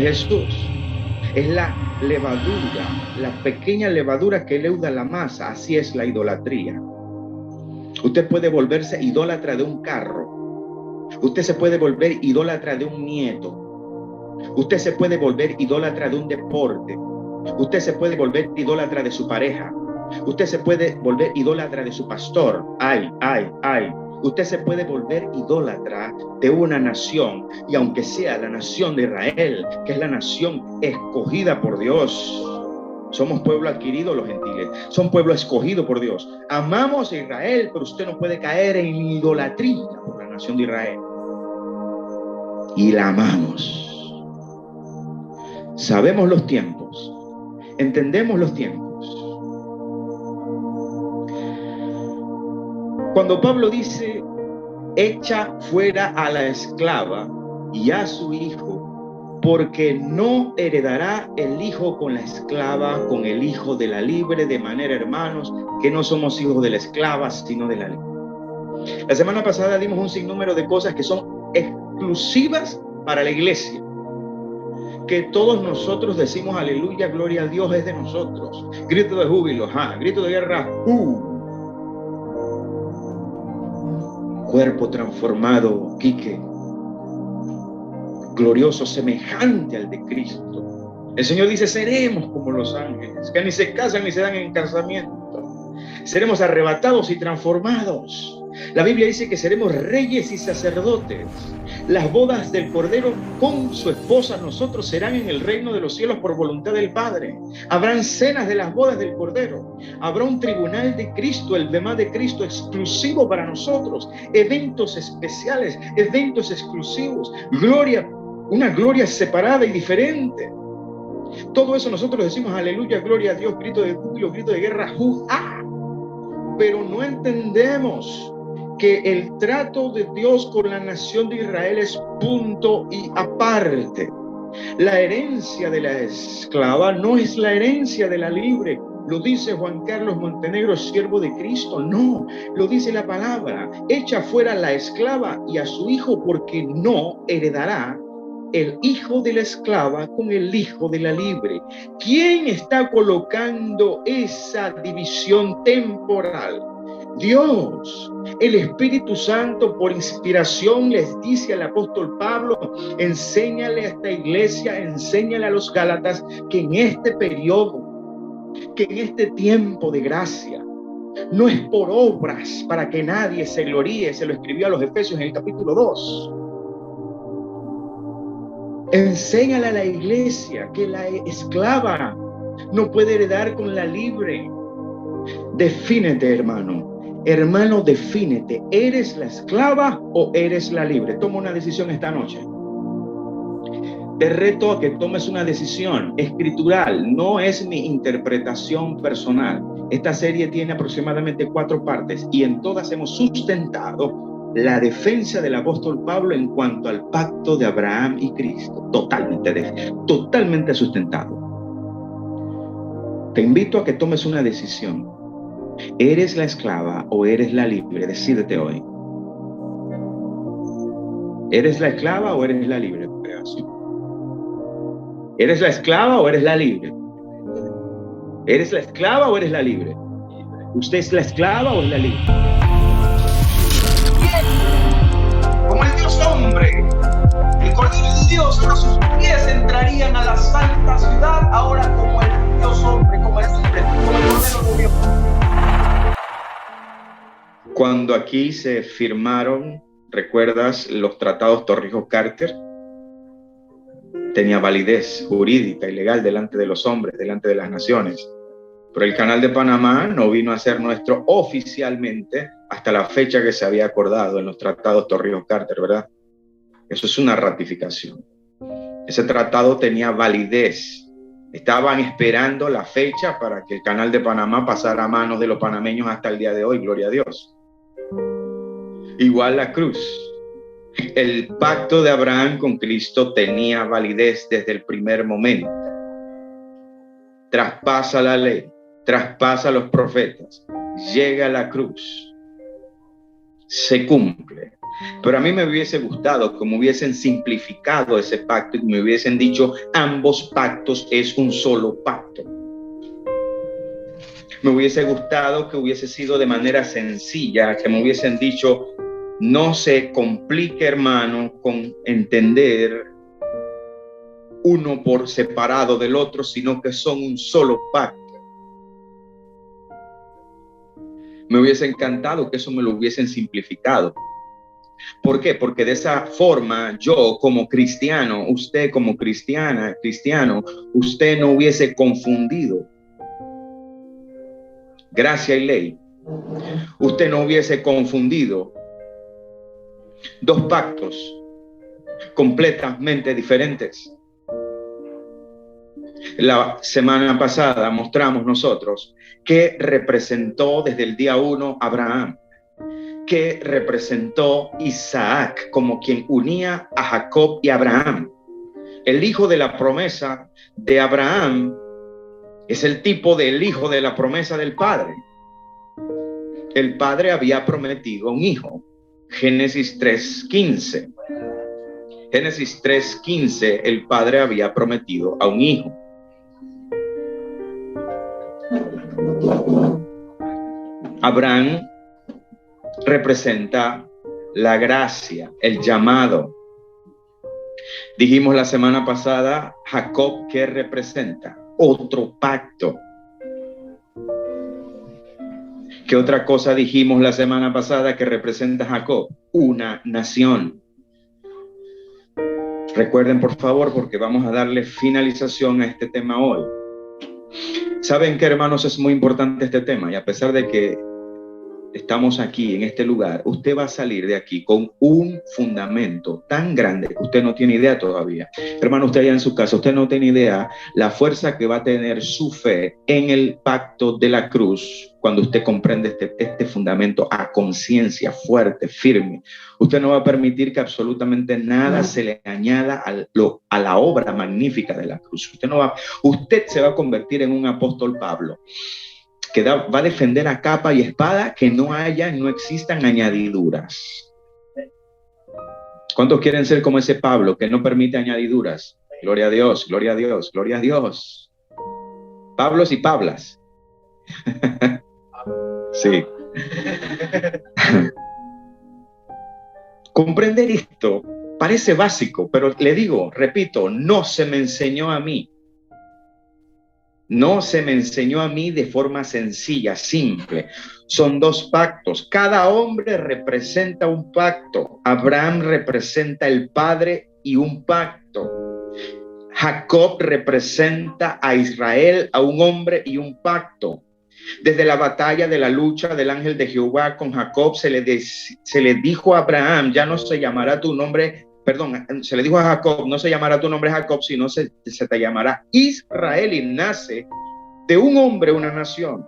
Jesús. Es la levadura, la pequeña levadura que leuda la masa. Así es la idolatría. Usted puede volverse idólatra de un carro. Usted se puede volver idólatra de un nieto. Usted se puede volver idólatra de un deporte. Usted se puede volver idólatra de su pareja. Usted se puede volver idólatra de su pastor. Ay. Usted se puede volver idólatra de una nación, y aunque sea la nación de Israel, que es la nación escogida por Dios. Somos pueblo adquirido, los gentiles. Son pueblo escogido por Dios. Amamos a Israel, pero usted no puede caer en idolatría por la nación de Israel. Y la amamos. Sabemos los tiempos. Entendemos los tiempos. Cuando Pablo dice, echa fuera a la esclava y a su hijo, porque no heredará el hijo con la esclava, con el hijo de la libre, de manera, hermanos, que no somos hijos de la esclava, sino de la libre. La semana pasada dimos un sinnúmero de cosas que son exclusivas para la iglesia, que todos nosotros decimos aleluya, gloria a Dios, es de nosotros. Grito de júbilo, grito de guerra, cuerpo transformado, Quique, glorioso, semejante al de Cristo. El Señor dice, seremos como los ángeles, que ni se casan ni se dan en casamiento. Seremos arrebatados y transformados. La Biblia dice que seremos reyes y sacerdotes. Las bodas del Cordero con su esposa, nosotros, serán en el reino de los cielos por voluntad del Padre. Habrán cenas de las bodas del Cordero. Habrá un tribunal de Cristo, el bemá de Cristo, exclusivo para nosotros. Eventos especiales, eventos exclusivos. Gloria, una gloria separada y diferente. Todo eso nosotros decimos aleluya, gloria a Dios, grito de júbilo, grito de guerra, pero no entendemos que el trato de Dios con la nación de Israel es punto y aparte. La herencia de la esclava no es la herencia de la libre. Lo dice Juan Carlos Montenegro, siervo de Cristo. No, lo dice la palabra. Echa fuera a la esclava y a su hijo, porque no heredará el hijo de la esclava con el hijo de la libre. ¿Quién está colocando esa división temporal? Dios. El Espíritu Santo, por inspiración, les dice al apóstol Pablo, enséñale a esta iglesia, enséñale a los Gálatas, que en este periodo, que en este tiempo de gracia, no es por obras para que nadie se gloríe. Se lo escribió a los Efesios en el capítulo 2. Enséñale a la iglesia que la esclava no puede heredar con la libre. Defínete, hermano. Hermano, defínete. ¿Eres la esclava o eres la libre? Toma una decisión esta noche. Te reto a que tomes una decisión escritural. No es mi interpretación personal. Esta serie tiene aproximadamente 4 partes y en todas hemos sustentado la defensa del apóstol Pablo en cuanto al pacto de Abraham y Cristo. Totalmente sustentado. Te invito a que tomes una decisión. ¿Eres la esclava o eres la libre? Decídete hoy. ¿Eres la esclava o eres la libre? ¿Eres la esclava o eres la libre? ¿Eres la esclava o eres la libre? ¿Usted es la esclava o es la libre? Como el Dios hombre, el Cordero de Dios, a sus pies entrarían a la santa ciudad, ahora como el Dios hombre, como el Cordero de Dios. Cuando aquí se firmaron, ¿recuerdas los tratados Torrijos-Carter? Tenía validez jurídica y legal delante de los hombres, delante de las naciones. Pero el Canal de Panamá no vino a ser nuestro oficialmente hasta la fecha que se había acordado en los tratados Torrijos-Carter, ¿verdad? Eso es una ratificación. Ese tratado tenía validez. Estaban esperando la fecha para que el Canal de Panamá pasara a manos de los panameños hasta el día de hoy, gloria a Dios. Igual la cruz. El pacto de Abraham con Cristo tenía validez desde el primer momento. Traspasa la ley, traspasa los profetas, llega a la cruz, se cumple. Pero a mí me hubiese gustado que me hubiesen simplificado ese pacto y me hubiesen dicho ambos pactos es un solo pacto. Me hubiese gustado que hubiese sido de manera sencilla, que me hubiesen dicho no se complique, hermano, con entender uno por separado del otro, sino que son un solo pacto. Me hubiese encantado que eso me lo hubiesen simplificado. ¿Por qué? Porque de esa forma yo como cristiano, usted como cristiano, usted no hubiese confundido gracia y ley. Usted no hubiese confundido dos pactos completamente diferentes. La semana pasada mostramos nosotros qué representó desde el día 1 Abraham, qué representó Isaac como quien unía a Jacob y Abraham. El hijo de la promesa de Abraham es el tipo del hijo de la promesa del padre. El padre había prometido un hijo. Génesis 3:15. Génesis 3:15, el padre había prometido a un hijo. Abraham representa la gracia, el llamado. Dijimos la semana pasada, Jacob, ¿qué representa? Otro pacto. ¿Qué otra cosa dijimos la semana pasada que representa Jacob? Una nación. Recuerden, por favor, porque vamos a darle finalización a este tema hoy. ¿Saben qué, hermanos? Es muy importante este tema, y a pesar de que estamos aquí en este lugar, usted va a salir de aquí con un fundamento tan grande que usted no tiene idea todavía. Hermano, usted allá en su casa, usted no tiene idea la fuerza que va a tener su fe en el pacto de la cruz cuando usted comprende este fundamento a conciencia fuerte, firme. Usted no va a permitir que absolutamente nada se le añada a la obra magnífica de la cruz. Usted se va a convertir en un apóstol Pablo, que va a defender a capa y espada que no existan añadiduras. ¿Cuántos quieren ser como ese Pablo que no permite añadiduras? Gloria a Dios, gloria a Dios, gloria a Dios. Pablos y Pablas. Sí. Comprender esto parece básico, pero le digo, repito, no se me enseñó a mí. No se me enseñó a mí de forma sencilla, simple. Son dos pactos. Cada hombre representa un pacto. Abraham representa el padre y un pacto. Jacob representa a Israel, a un hombre y un pacto. Desde la batalla de la lucha del ángel de Jehová con Jacob, se le dijo a Abraham, ya no se llamará tu nombre. Perdón, se le dijo a Jacob, no se llamará tu nombre Jacob, sino se te llamará Israel, y nace de un hombre una nación.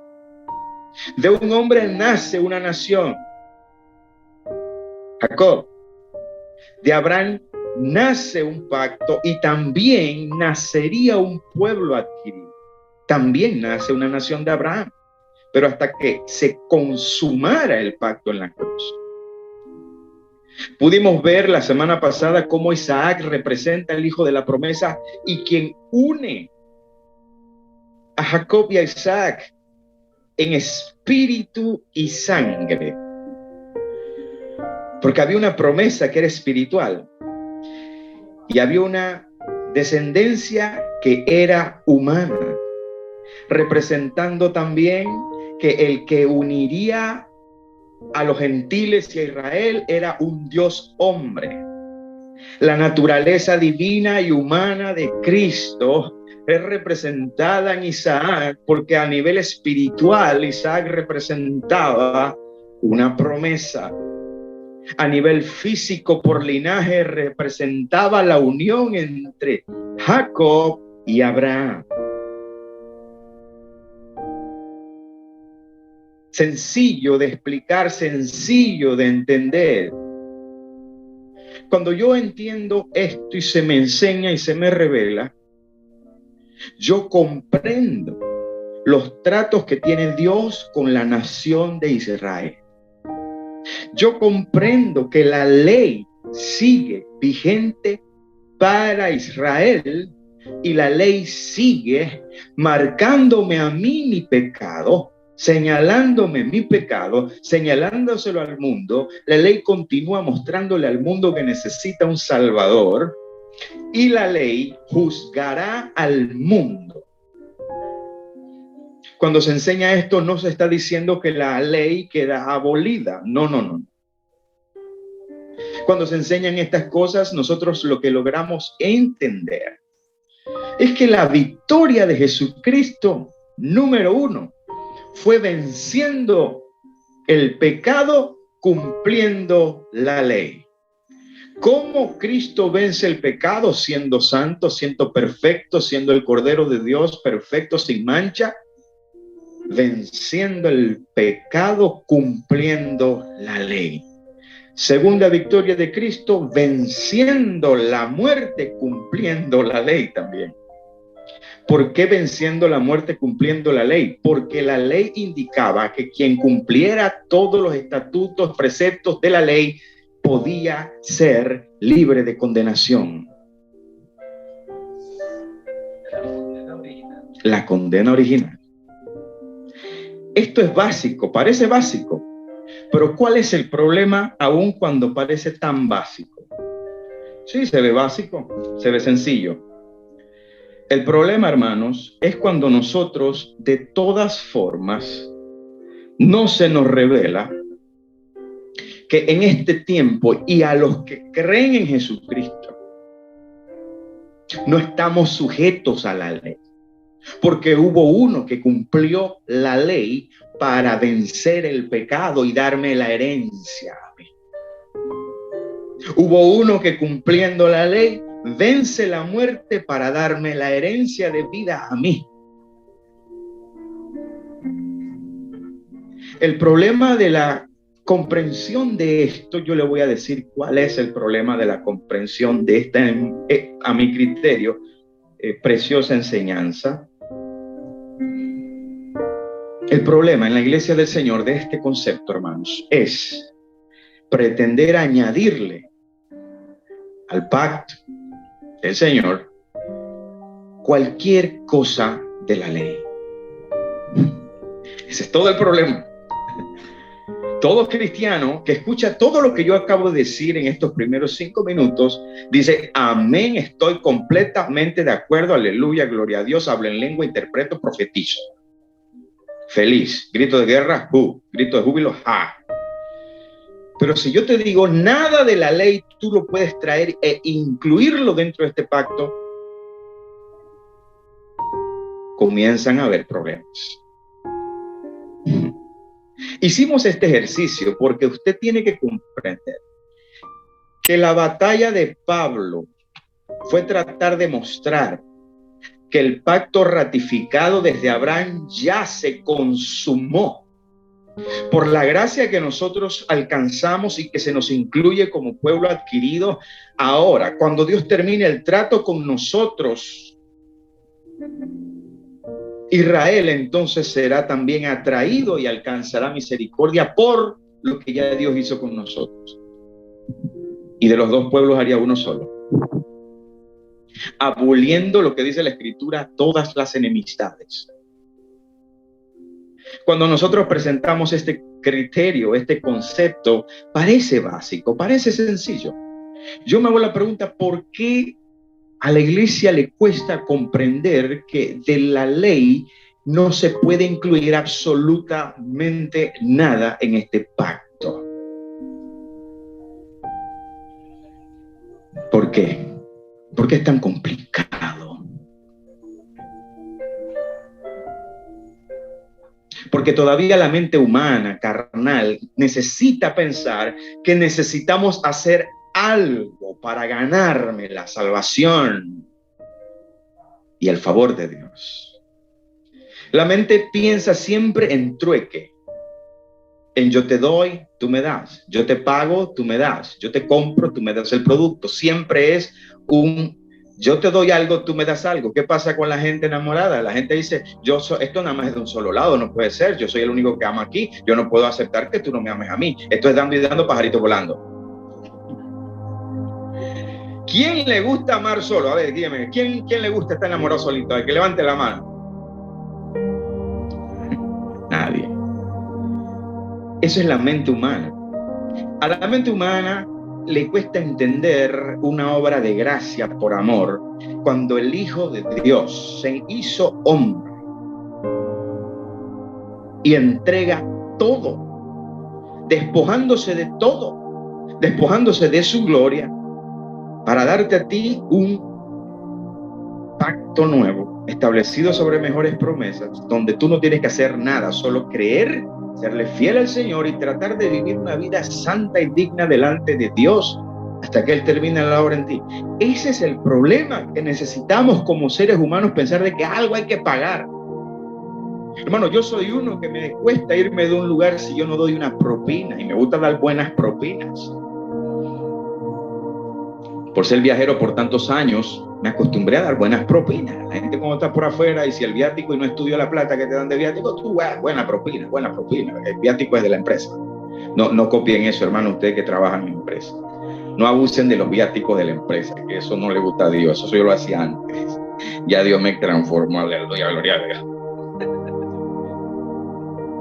De un hombre nace una nación. Jacob. De Abraham nace un pacto y también nacería un pueblo adquirido. También nace una nación de Abraham, pero hasta que se consumara el pacto en la cruz. Pudimos ver la semana pasada cómo Isaac representa el hijo de la promesa y quien une a Jacob y a Isaac en espíritu y sangre. Porque había una promesa que era espiritual y había una descendencia que era humana, representando también que el que uniría a los gentiles y a Israel era un Dios hombre. La naturaleza divina y humana de Cristo es representada en Isaac, porque a nivel espiritual Isaac representaba una promesa. A nivel físico, por linaje, representaba la unión entre Jacob y Abraham. Sencillo de explicar, sencillo de entender. Cuando yo entiendo esto y se me enseña y se me revela, yo comprendo los tratos que tiene Dios con la nación de Israel. yo comprendo que la ley sigue vigente para Israel y la ley sigue marcándome a mí mi pecado, señalándome mi pecado, señalándoselo al mundo. La ley continúa mostrándole al mundo que necesita un Salvador y la ley juzgará al mundo. Cuando se enseña esto, no se está diciendo que la ley queda abolida. No, no, no. Cuando se enseñan estas cosas, nosotros lo que logramos entender es que la victoria de Jesucristo, número uno, fue venciendo el pecado, cumpliendo la ley. ¿Cómo Cristo vence el pecado? Siendo santo, siendo perfecto, siendo el Cordero de Dios, perfecto, sin mancha. Venciendo el pecado, cumpliendo la ley. Segunda victoria de Cristo, venciendo la muerte, cumpliendo la ley también. ¿Por qué venciendo la muerte, cumpliendo la ley? Porque la ley indicaba que quien cumpliera todos los estatutos, preceptos de la ley, podía ser libre de condenación. La condena original. Esto es básico, parece básico, pero ¿cuál es el problema aún cuando parece tan básico? Sí, se ve básico, se ve sencillo. El problema, hermanos, es cuando nosotros, de todas formas, no se nos revela que en este tiempo y a los que creen en Jesucristo, no estamos sujetos a la ley. Porque hubo uno que cumplió la ley para vencer el pecado y darme la herencia a mí. Hubo uno que cumpliendo la ley vence la muerte para darme la herencia de vida a mí. El problema de la comprensión de esto, yo le voy a decir cuál es el problema de la comprensión de esta, a mi criterio, preciosa enseñanza. El problema en la iglesia del Señor de este concepto, hermanos, es pretender añadirle al pacto del Señor cualquier cosa de la ley. Ese es todo el problema. Todo cristiano que escucha todo lo que yo acabo de decir en estos primeros 5 minutos, dice, amén, estoy completamente de acuerdo, aleluya, gloria a Dios, hablo en lengua, interpreto, profetizo. Feliz, grito de guerra, grito de júbilo, ja. Pero si yo te digo, nada de la ley tú lo puedes traer e incluirlo dentro de este pacto, comienzan a haber problemas. Hicimos este ejercicio porque usted tiene que comprender que la batalla de Pablo fue tratar de mostrar que el pacto ratificado desde Abraham ya se consumó. Por la gracia que nosotros alcanzamos y que se nos incluye como pueblo adquirido, ahora, cuando Dios termine el trato con nosotros, Israel entonces será también atraído y alcanzará misericordia por lo que ya Dios hizo con nosotros. Y de los dos pueblos haría uno solo, aboliendo lo que dice la Escritura, todas las enemistades. Cuando nosotros presentamos este criterio, este concepto, parece básico, parece sencillo. Yo me hago la pregunta, ¿por qué a la iglesia le cuesta comprender que de la ley no se puede incluir absolutamente nada en este pacto? ¿Por qué? ¿Por qué es tan complicado? Porque todavía la mente humana, carnal, necesita pensar que necesitamos hacer algo para ganarme la salvación y el favor de Dios. La mente piensa siempre en trueque, en yo te doy, tú me das, yo te pago, tú me das, yo te compro, tú me das el producto. Siempre es un Yo te doy algo, tú me das algo. ¿Qué pasa con la gente enamorada? La gente dice, esto nada más es de un solo lado, no puede ser. Yo soy el único que amo aquí. Yo no puedo aceptar que tú no me ames a mí. Esto es dando y dando, pajarito volando. ¿Quién le gusta amar solo? A ver, dígame, ¿quién le gusta estar enamorado solito? A ver, que levante la mano. Nadie. Eso es la mente humana. A la mente humana le cuesta entender una obra de gracia por amor cuando el Hijo de Dios se hizo hombre y entrega todo, despojándose de todo, despojándose de su gloria para darte a ti un pacto nuevo establecido sobre mejores promesas, donde tú no tienes que hacer nada, solo creer, serle fiel al Señor y tratar de vivir una vida santa y digna delante de Dios hasta que Él termine la obra en ti. Ese es el problema que necesitamos como seres humanos, pensar de que algo hay que pagar. Hermano, yo soy uno que me cuesta irme de un lugar si yo no doy una propina, y me gusta dar buenas propinas. Por ser viajero por tantos años, me acostumbré a dar buenas propinas. La gente cuando está por afuera y si el viático y no estudio la plata que te dan de viático, tú, buena propina, buena propina. El viático es de la empresa. No copien eso, hermano, ustedes que trabajan en empresa. No abusen de los viáticos de la empresa, que eso no le gusta a Dios. Eso yo lo hacía antes. Ya Dios me transformó, aleluya, gloria a Dios.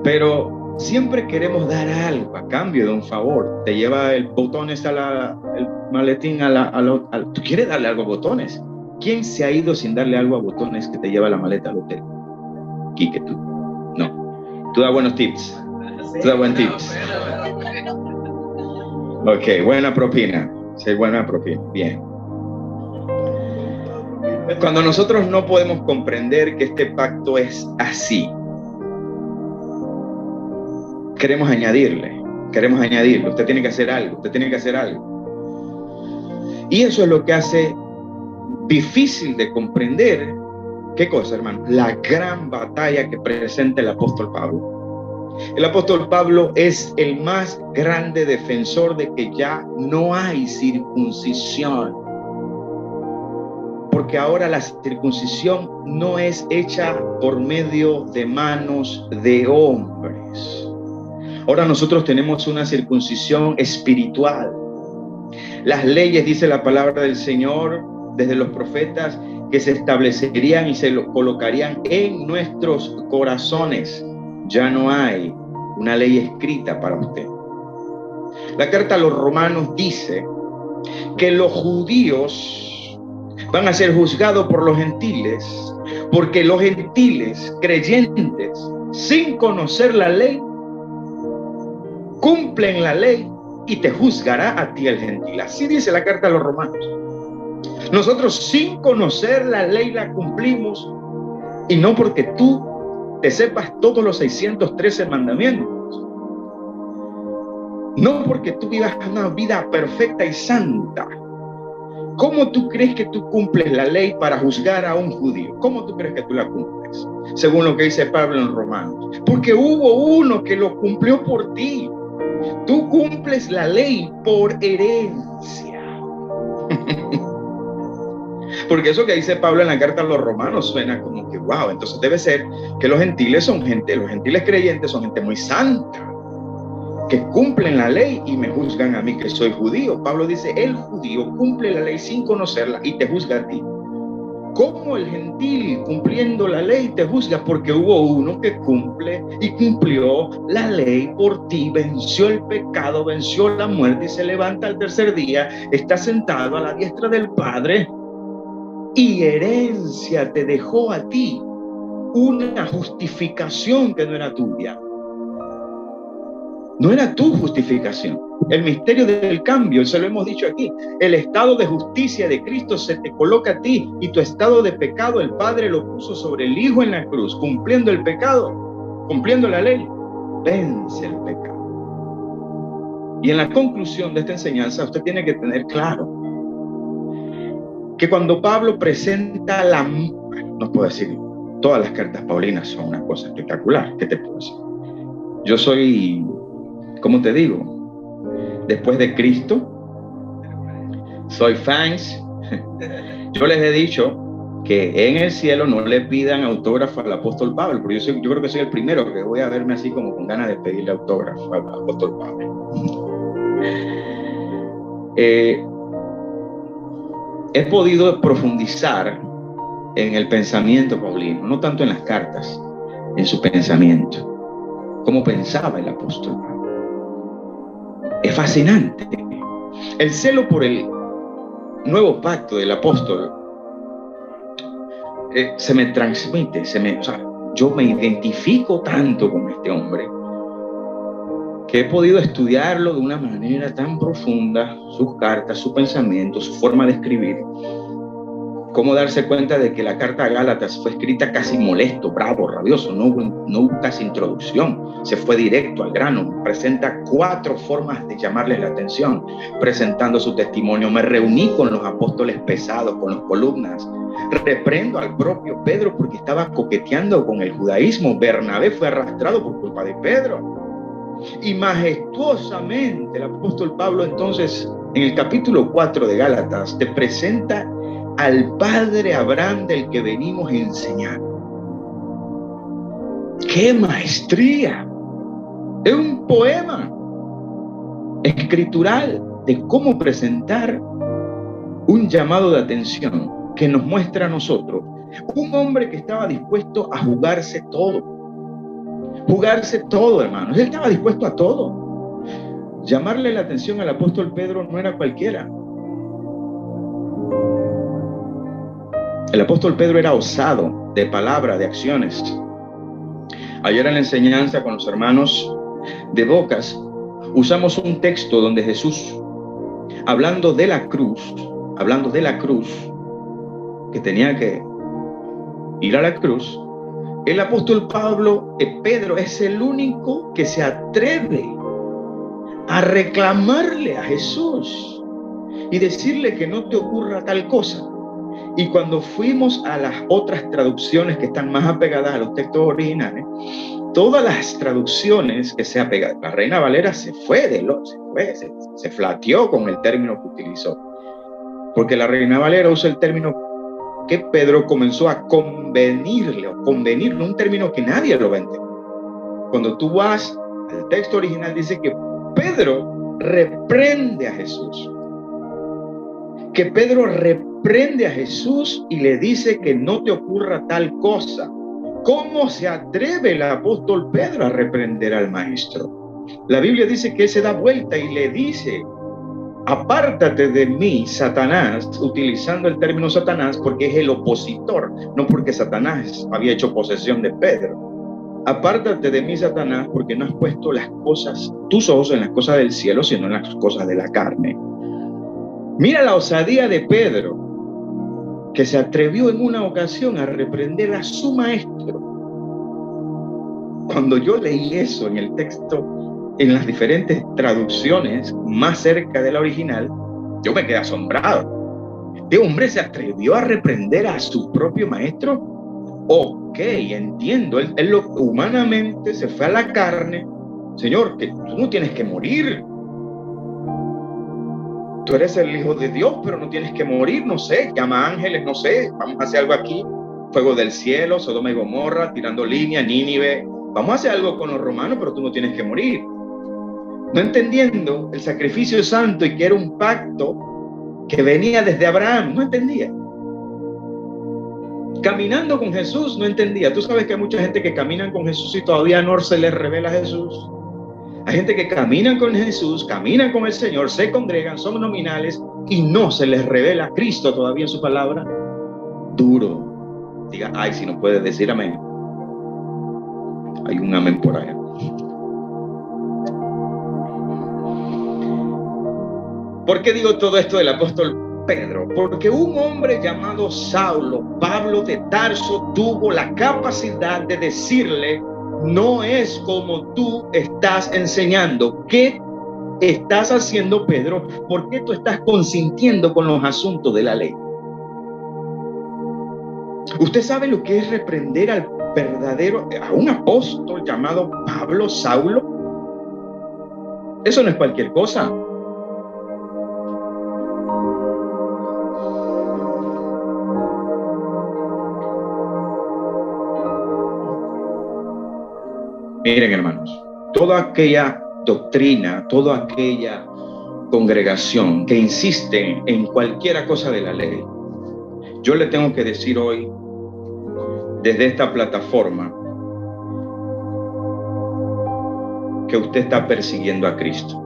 Pero siempre queremos dar algo a cambio de un favor. Te lleva el botones el maletín ¿tú quieres darle algo a botones? ¿Quién se ha ido sin darle algo a botones que te lleva la maleta al hotel? Quique, tú. No. Tú das buenos tips. Tú das buenos tips. Ok, buena propina. Sí, buena propina. Bien. Cuando nosotros no podemos comprender que este pacto es así, queremos añadirle. Usted tiene que hacer algo. Y eso es lo que hace difícil de comprender. ¿Qué cosa, hermano? La gran batalla que presenta el apóstol Pablo. El apóstol Pablo es el más grande defensor de que ya no hay circuncisión. Porque ahora la circuncisión no es hecha por medio de manos de hombres. Ahora nosotros tenemos una circuncisión espiritual. Las leyes, dice la palabra del Señor, desde los profetas, que se establecerían y se colocarían en nuestros corazones. Ya no hay una ley escrita para usted. La carta a los romanos dice que los judíos van a ser juzgados por los gentiles, porque los gentiles creyentes, sin conocer la ley, cumplen la ley y te juzgará a ti el gentil. Así dice la carta a los romanos. Nosotros sin conocer la ley la cumplimos, y no porque tú te sepas todos los 613 mandamientos, no porque tú vivas una vida perfecta y santa. ¿Cómo tú crees que tú cumples la ley para juzgar a un judío? ¿Cómo tú crees que tú la cumples? Según lo que dice Pablo en Romanos. Porque hubo uno que lo cumplió por ti. Tú cumples la ley por herencia. Porque eso que dice Pablo en la carta a los romanos suena como que wow, entonces debe ser que los gentiles creyentes son gente muy santa, que cumplen la ley y me juzgan a mí que soy judío. Pablo dice, el judío cumple la ley sin conocerla y te juzga a ti. ¿Cómo el gentil cumpliendo la ley te juzga? Porque hubo uno que cumple y cumplió la ley por ti, venció el pecado, venció la muerte y se levanta al tercer día, está sentado a la diestra del Padre, y herencia te dejó a ti, una justificación que no era tuya. No era tu justificación. El misterio del cambio, se lo hemos dicho aquí, el estado de justicia de Cristo se te coloca a ti, y tu estado de pecado el Padre lo puso sobre el Hijo en la cruz, cumpliendo el pecado, cumpliendo la ley, vence el pecado. Y en la conclusión de esta enseñanza usted tiene que tener claro que cuando Pablo presenta no puedo decir, todas las cartas paulinas son una cosa espectacular. ¿Qué te puedo decir? Yo soy, ¿cómo te digo? Después de Cristo, soy fans Yo les he dicho que en el cielo no le pidan autógrafo al apóstol Pablo, porque yo creo que soy el primero que voy a verme así como con ganas de pedirle autógrafo al apóstol Pablo. He podido profundizar en el pensamiento paulino, no tanto en las cartas, en su pensamiento, cómo pensaba el apóstol Pablo. Es fascinante. El celo por el nuevo pacto del apóstol se me transmite, yo me identifico tanto con este hombre que he podido estudiarlo de una manera tan profunda, sus cartas, su pensamiento, su forma de escribir, cómo darse cuenta de que la carta a Gálatas fue escrita casi molesto, bravo, rabioso, no hubo casi introducción, se fue directo al grano, presenta 4 formas de llamarles la atención, presentando su testimonio. Me reuní con los apóstoles pesados, con las columnas, reprendo al propio Pedro porque estaba coqueteando con el judaísmo. Bernabé fue arrastrado por culpa de Pedro. Y majestuosamente el apóstol Pablo entonces en el capítulo 4 de Gálatas te presenta al padre Abraham del que venimos enseñando. ¡Qué maestría! Es un poema escritural de cómo presentar un llamado de atención que nos muestra a nosotros un hombre que estaba dispuesto a jugarse todo, hermanos. Él estaba dispuesto a todo. Llamarle la atención al apóstol Pedro no era cualquiera. El apóstol Pedro era osado de palabra, de acciones. Ayer en la enseñanza con los hermanos de Bocas usamos un texto donde Jesús, hablando de la cruz, que tenía que ir a la cruz, el apóstol Pedro es el único que se atreve a reclamarle a Jesús y decirle que no te ocurra tal cosa. Y cuando fuimos a las otras traducciones que están más apegadas a los textos originales, todas las traducciones que se apegan, la Reina Valera se flateó con el término que utilizó, porque la Reina Valera usa el término que Pedro comenzó a convenirle, un término que nadie lo va a entender. Cuando tú vas al texto original, dice que Pedro reprende a Jesús. Y le dice que no te ocurra tal cosa. ¿Cómo se atreve el apóstol Pedro a reprender al maestro? La Biblia dice que él se da vuelta y le dice: apártate de mí, Satanás, utilizando el término Satanás porque es el opositor, no porque Satanás había hecho posesión de Pedro. Apártate de mí, Satanás, porque no has puesto tus ojos en las cosas del cielo, sino en las cosas de la carne. Mira la osadía de Pedro, que se atrevió en una ocasión a reprender a su maestro. Cuando yo leí eso en el texto, en las diferentes traducciones más cerca de la original, yo me quedé asombrado. ¿Este hombre se atrevió a reprender a su propio maestro? Ok, entiendo. Él humanamente se fue a la carne. Señor, que tú no tienes que morir. Tú eres el Hijo de Dios, pero no tienes que morir. No sé, llama ángeles, no sé. Vamos a hacer algo aquí. Fuego del cielo, Sodoma y Gomorra, tirando línea, Nínive. Vamos a hacer algo con los romanos, pero tú no tienes que morir. No entendiendo el sacrificio santo y que era un pacto que venía desde Abraham, no entendía. Caminando con Jesús, no entendía. Tú sabes que hay mucha gente que camina con Jesús y todavía no se les revela Jesús. Hay gente que caminan con Jesús, caminan con el Señor, se congregan, son nominales y no se les revela Cristo todavía en su palabra. Duro. Diga, ay, si no puedes decir amén. Hay un amén por allá. ¿Por qué digo todo esto del apóstol Pedro? Porque un hombre llamado Saulo, Pablo de Tarso, tuvo la capacidad de decirle: no es como tú estás enseñando. ¿Qué estás haciendo, Pedro? ¿Por qué tú estás consintiendo con los asuntos de la ley? ¿Usted sabe lo que es reprender a un apóstol llamado Pablo, Saulo? Eso no es cualquier cosa. Miren, hermanos, toda aquella doctrina, toda aquella congregación que insiste en cualquiera cosa de la ley, yo le tengo que decir hoy, desde esta plataforma, que usted está persiguiendo a Cristo.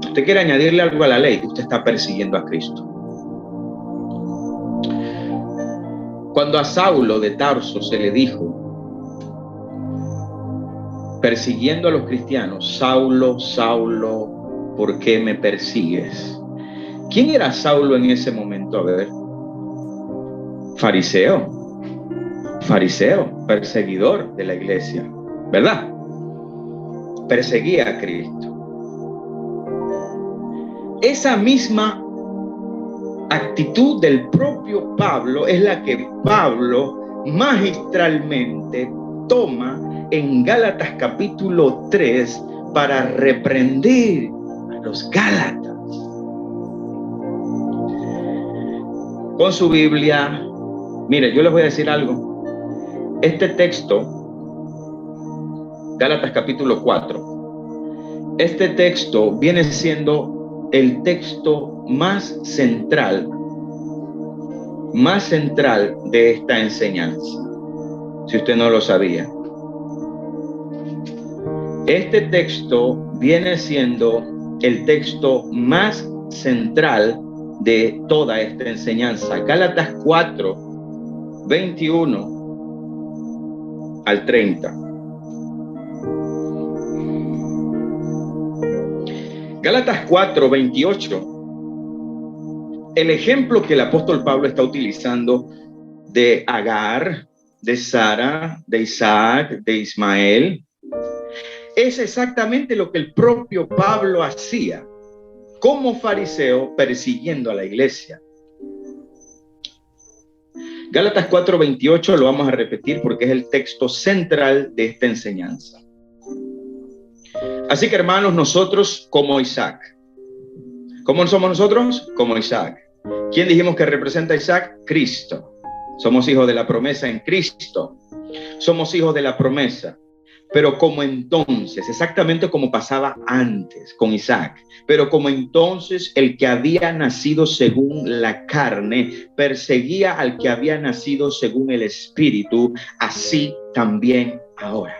Usted quiere añadirle algo a la ley, usted está persiguiendo a Cristo. Cuando a Saulo de Tarso se le dijo, persiguiendo a los cristianos, Saulo, Saulo, ¿por qué me persigues? ¿Quién era Saulo en ese momento? A ver, fariseo, perseguidor de la iglesia, ¿verdad? Perseguía a Cristo. Esa misma actitud del propio Pablo es la que Pablo magistralmente toma en Gálatas capítulo 3 para reprender a los gálatas. Con su Biblia, mire, yo les voy a decir algo. Este texto, Gálatas capítulo 4, este texto viene siendo el texto más central de esta enseñanza, si usted no lo sabía. Este texto viene siendo el texto más central de toda esta enseñanza. Gálatas 4, 21 al 30. Gálatas 4, 28. El ejemplo que el apóstol Pablo está utilizando de Agar, de Sara, de Isaac, de Ismael, es exactamente lo que el propio Pablo hacía como fariseo persiguiendo a la iglesia. Gálatas 4, 28 lo vamos a repetir porque es el texto central de esta enseñanza. Así que, hermanos, nosotros como Isaac. ¿Cómo somos nosotros? Como Isaac. ¿Quién dijimos que representa a Isaac? Cristo. Somos hijos de la promesa en Cristo. Somos hijos de la promesa. Pero como entonces, exactamente como pasaba antes con Isaac, pero como entonces el que había nacido según la carne perseguía al que había nacido según el espíritu, así también ahora.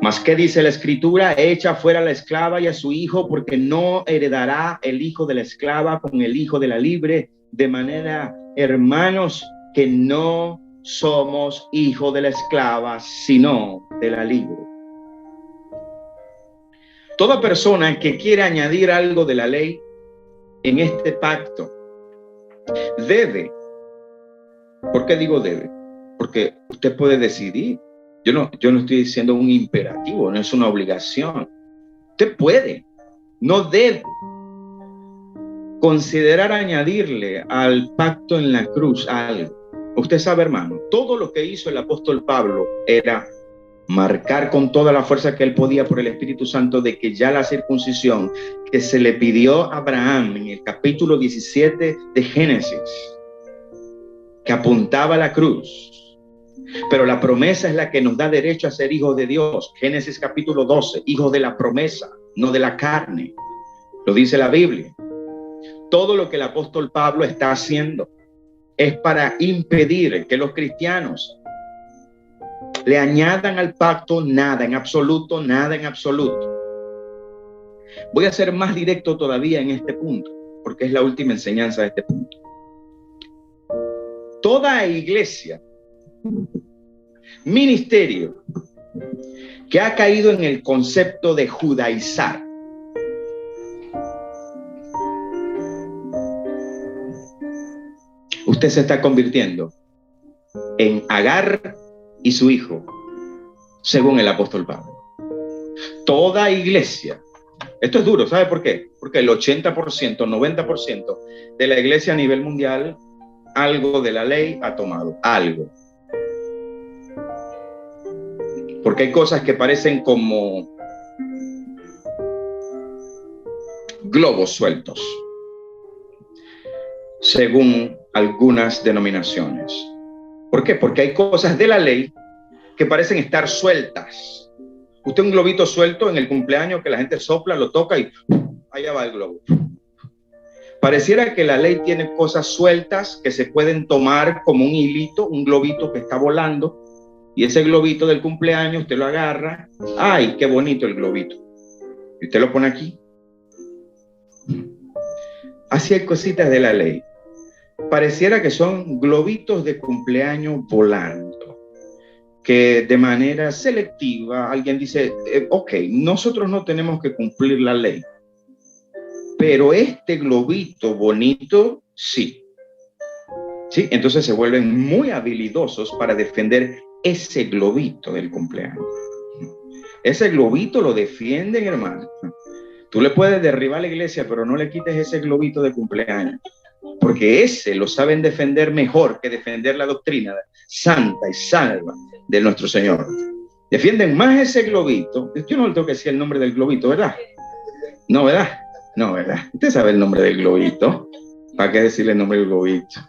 Mas ¿qué dice la escritura? Echa fuera a la esclava y a su hijo, porque no heredará el hijo de la esclava con el hijo de la libre. De manera, hermanos, que no somos hijos de la esclava, sino de la libre. Toda persona que quiere añadir algo de la ley en este pacto debe. ¿Por qué digo debe? Porque usted puede decidir. Yo no estoy diciendo un imperativo, no es una obligación. Usted puede, no debe considerar añadirle al pacto en la cruz algo. Usted sabe, hermano, todo lo que hizo el apóstol Pablo era marcar con toda la fuerza que él podía por el Espíritu Santo de que ya la circuncisión que se le pidió a Abraham en el capítulo 17 de Génesis, que apuntaba a la cruz, pero la promesa es la que nos da derecho a ser hijos de Dios. Génesis capítulo 12, hijos de la promesa, no de la carne. Lo dice la Biblia. Todo lo que el apóstol Pablo está haciendo es para impedir que los cristianos le añadan al pacto nada en absoluto, nada en absoluto. Voy a ser más directo todavía en este punto, porque es la última enseñanza de este punto. Toda iglesia, ministerio, que ha caído en el concepto de judaizar, usted se está convirtiendo en Agar y su hijo, según el apóstol Pablo. Toda iglesia, esto es duro, ¿sabe por qué? Porque el 80%, 90% de la iglesia a nivel mundial, algo de la ley ha tomado, algo. Porque hay cosas que parecen como globos sueltos, según algunas denominaciones. ¿Por qué? Porque hay cosas de la ley que parecen estar sueltas. Usted un globito suelto en el cumpleaños que la gente sopla, lo toca y allá va el globo. Pareciera que la ley tiene cosas sueltas que se pueden tomar como un hilito, un globito que está volando, y ese globito del cumpleaños usted lo agarra. ¡Ay, qué bonito el globito! Y usted lo pone aquí. Así hay cositas de la ley. Pareciera que son globitos de cumpleaños volando, que de manera selectiva alguien dice, ok, nosotros no tenemos que cumplir la ley, pero este globito bonito, sí. Sí, entonces se vuelven muy habilidosos para defender ese globito del cumpleaños. Ese globito lo defienden, hermano. Tú le puedes derribar la iglesia, pero no le quites ese globito de cumpleaños, porque ese lo saben defender mejor que defender la doctrina santa y salva de nuestro Señor. Defienden más ese globito. Yo no le tengo que decir el nombre del globito, ¿verdad? No, ¿verdad? No, ¿verdad? Usted sabe el nombre del globito. ¿Para qué decirle el nombre del globito?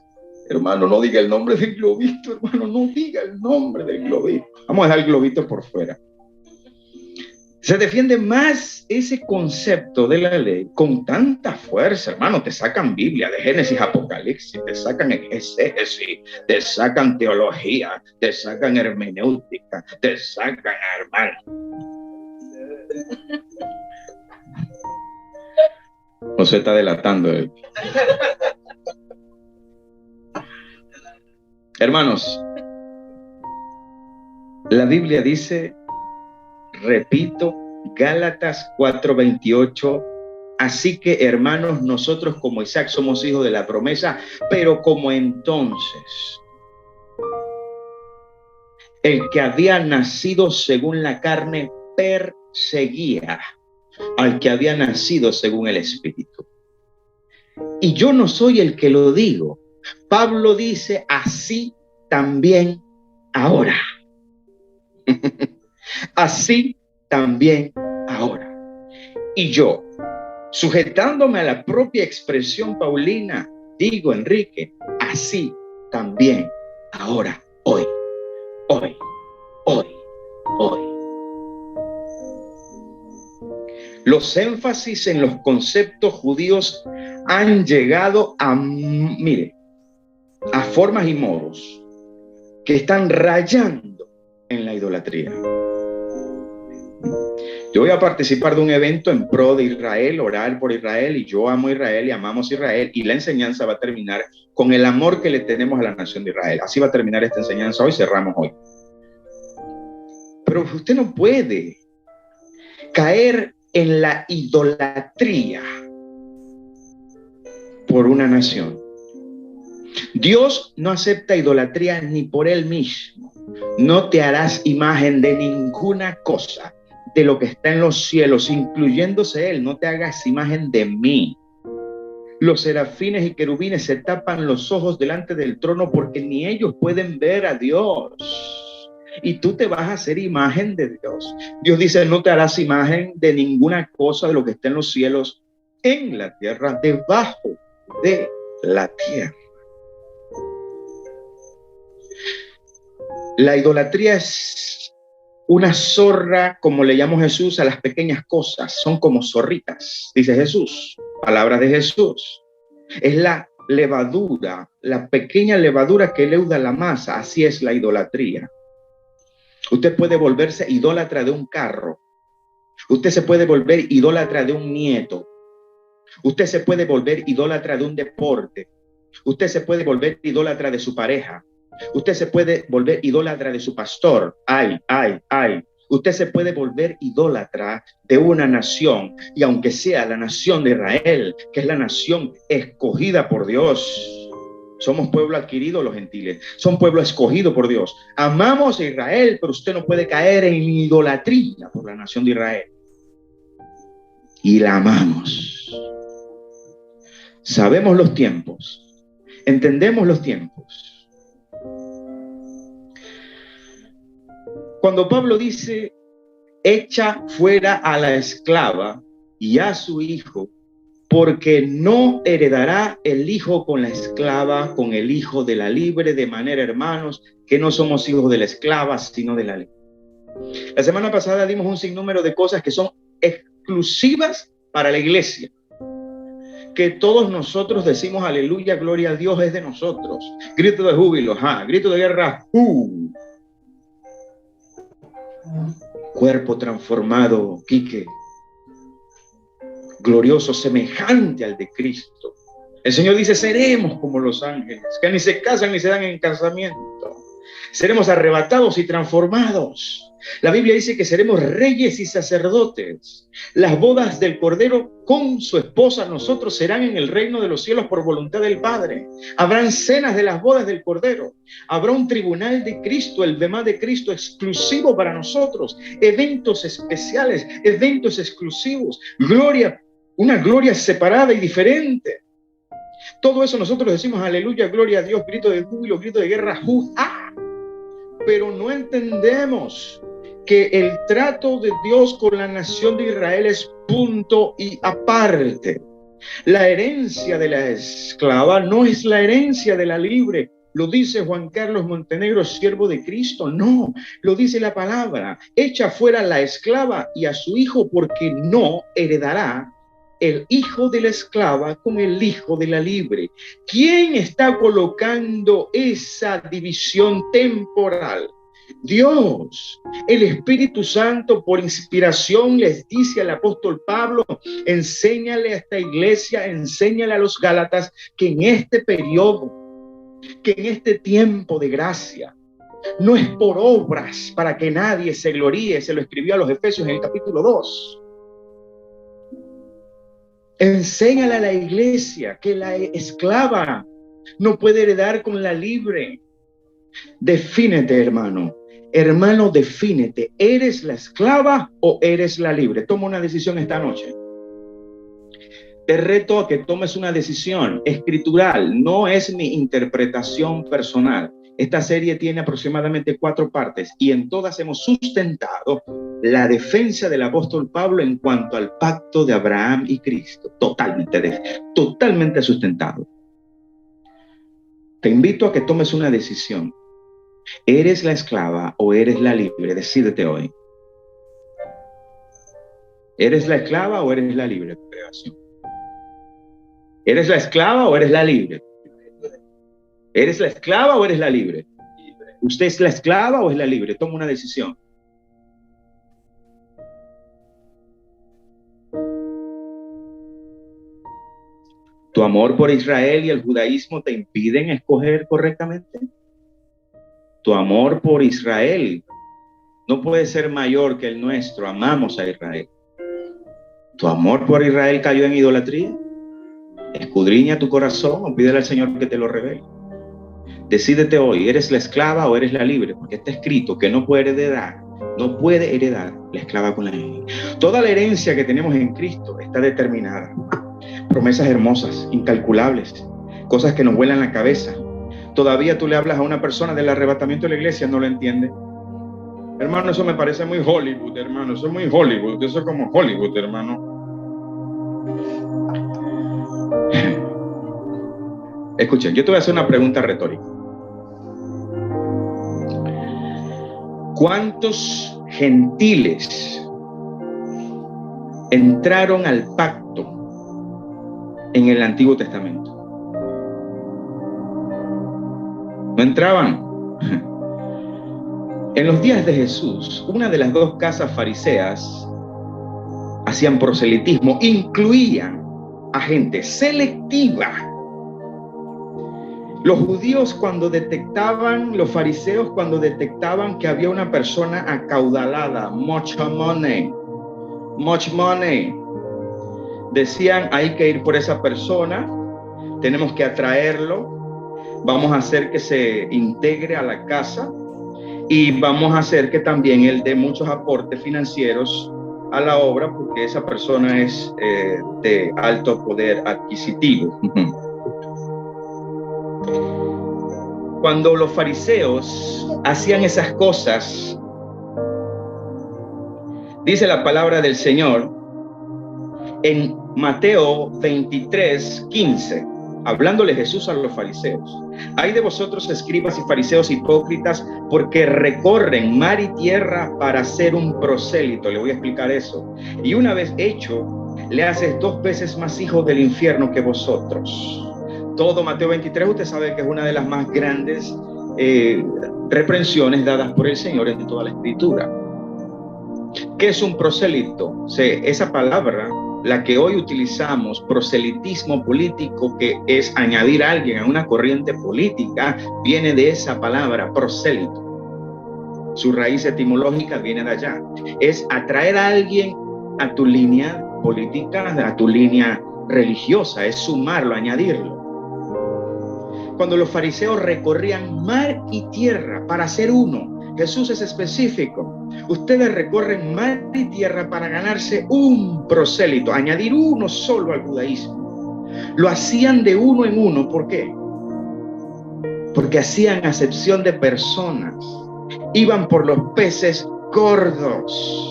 Hermano, no diga el nombre del globito, hermano, no diga el nombre del globito. Vamos a dejar el globito por fuera. Se defiende más ese concepto de la ley con tanta fuerza, hermano. Te sacan Biblia de Génesis, Apocalipsis, te sacan exégesis, te sacan teología, te sacan hermenéutica, te sacan, hermano. No se está delatando. Hermanos, la Biblia dice, repito, Gálatas 4:28, así que hermanos, nosotros como Isaac somos hijos de la promesa, pero como entonces el que había nacido según la carne perseguía al que había nacido según el Espíritu. Y yo no soy el que lo digo. Pablo dice, así también ahora. Así también ahora. Y yo, sujetándome a la propia expresión paulina, digo, Enrique, así también ahora, hoy. Los énfasis en los conceptos judíos han llegado a, mire, a formas y modos que están rayando en la idolatría. Yo voy a participar de un evento en pro de Israel, orar por Israel, y yo amo Israel y amamos Israel, y la enseñanza va a terminar con el amor que le tenemos a la nación de Israel. Así va a terminar esta enseñanza hoy, cerramos hoy. Pero usted no puede caer en la idolatría por una nación. Dios no acepta idolatría ni por él mismo. No te harás imagen de ninguna cosa de lo que está en los cielos, incluyéndose él. No te hagas imagen de mí. Los serafines y querubines se tapan los ojos delante del trono porque ni ellos pueden ver a Dios. Y tú te vas a hacer imagen de Dios. Dios dice, no te harás imagen de ninguna cosa de lo que está en los cielos, en la tierra, debajo de la tierra. La idolatría es una zorra, como le llamó Jesús a las pequeñas cosas. Son como zorritas, dice Jesús. Palabras de Jesús. Es la levadura, la pequeña levadura que leuda la masa. Así es la idolatría. Usted puede volverse idólatra de un carro. Usted se puede volver idólatra de un nieto. Usted se puede volver idólatra de un deporte. Usted se puede volver idólatra de su pareja. Usted se puede volver idólatra de su pastor. Ay. Usted se puede volver idólatra de una nación. Y aunque sea la nación de Israel, que es la nación escogida por Dios. Somos pueblo adquirido los gentiles. Son pueblo escogido por Dios. Amamos a Israel, pero usted no puede caer en idolatría por la nación de Israel. Y la amamos. Sabemos los tiempos. Entendemos los tiempos. Cuando Pablo dice, echa fuera a la esclava y a su hijo, porque no heredará el hijo con la esclava, con el hijo de la libre, de manera, hermanos, que no somos hijos de la esclava, sino de la libre. La semana pasada dimos un sinnúmero de cosas que son exclusivas para la iglesia, que todos nosotros decimos aleluya, gloria a Dios, es de nosotros. Grito de júbilo, grito de guerra, cuerpo transformado, Quique, glorioso, semejante al de Cristo. El Señor dice, seremos como los ángeles, que ni se casan ni se dan en casamiento. Seremos arrebatados y transformados. La Biblia dice que seremos reyes y sacerdotes. Las bodas del Cordero con su esposa, nosotros, serán en el reino de los cielos por voluntad del Padre. Habrán cenas de las bodas del Cordero. Habrá un tribunal de Cristo, el bemá de Cristo, exclusivo para nosotros. Eventos especiales, eventos exclusivos. Gloria, una gloria separada y diferente. Todo eso nosotros decimos aleluya, gloria a Dios, grito de júbilo, grito de guerra, pero no entendemos que el trato de Dios con la nación de Israel es punto y aparte. La herencia de la esclava no es la herencia de la libre. Lo dice Juan Carlos Montenegro, siervo de Cristo. No, lo dice la palabra. Echa fuera la esclava y a su hijo, porque no heredará el hijo de la esclava con el hijo de la libre. ¿Quién está colocando esa división temporal? Dios. El Espíritu Santo, por inspiración, les dice al apóstol Pablo, enséñale a esta iglesia, enséñale a los Gálatas, que en este periodo, que en este tiempo de gracia, no es por obras para que nadie se gloríe. Se lo escribió a los Efesios en el capítulo 2. Enséñale a la iglesia que la esclava no puede heredar con la libre. Defínete, hermano. Hermano, defínete. ¿Eres la esclava o eres la libre? Toma una decisión esta noche. Te reto a que tomes una decisión escritural. No es mi interpretación personal. Esta serie tiene aproximadamente 4 partes y en todas hemos sustentado la defensa del apóstol Pablo en cuanto al pacto de Abraham y Cristo. Totalmente sustentado. Te invito a que tomes una decisión. ¿Eres la esclava o eres la libre? Decídete hoy. ¿Eres la esclava o eres la libre? ¿Eres la esclava o eres la libre? ¿Eres la esclava o eres la libre? ¿Usted es la esclava o es la libre? Toma una decisión. ¿Tu amor por Israel y el judaísmo te impiden escoger correctamente? Tu amor por Israel no puede ser mayor que el nuestro. Amamos a Israel. ¿Tu amor por Israel cayó en idolatría? Escudriña tu corazón o pídele al Señor que te lo revele. Decídete hoy, ¿eres la esclava o eres la libre? Porque está escrito que no puede heredar la esclava con la libre. Toda la herencia que tenemos en Cristo está determinada. Promesas hermosas, incalculables, cosas que nos vuelan la cabeza. Todavía tú le hablas a una persona del arrebatamiento de la iglesia, no lo entiende. Hermano, eso me parece muy Hollywood, hermano. Eso es muy Hollywood. Eso es como Hollywood, hermano. Escuchen, yo te voy a hacer una pregunta retórica. ¿Cuántos gentiles entraron al pacto en el Antiguo Testamento? No entraban. En los días de Jesús, una de las 2 casas fariseas hacían proselitismo, incluían a gente selectiva. Los judíos los fariseos cuando detectaban que había una persona acaudalada, much money, decían, hay que ir por esa persona, tenemos que atraerlo, vamos a hacer que se integre a la casa y vamos a hacer que también él dé muchos aportes financieros a la obra, porque esa persona es de alto poder adquisitivo. Cuando los fariseos hacían esas cosas, dice la palabra del Señor, En Mateo 23:15, hablándole Jesús a los fariseos: hay de vosotros, escribas y fariseos hipócritas, porque recorren mar y tierra para hacer un prosélito. Le voy a explicar eso. Y una vez hecho, le haces 2 veces más hijo del infierno que vosotros. Todo Mateo 23, usted sabe que es una de las más grandes reprensiones dadas por el Señor en toda la Escritura. ¿Qué es un prosélito? Esa palabra, la que hoy utilizamos, proselitismo político, que es añadir a alguien a una corriente política, viene de esa palabra, prosélito. Su raíz etimológica viene de allá. Es atraer a alguien a tu línea política, a tu línea religiosa, es sumarlo, añadirlo. Cuando los fariseos recorrían mar y tierra para ser uno, Jesús es específico. Ustedes recorren mar y tierra para ganarse un prosélito, añadir uno solo al judaísmo. Lo hacían de uno en uno. ¿Por qué? Porque hacían acepción de personas. Iban por los peces gordos.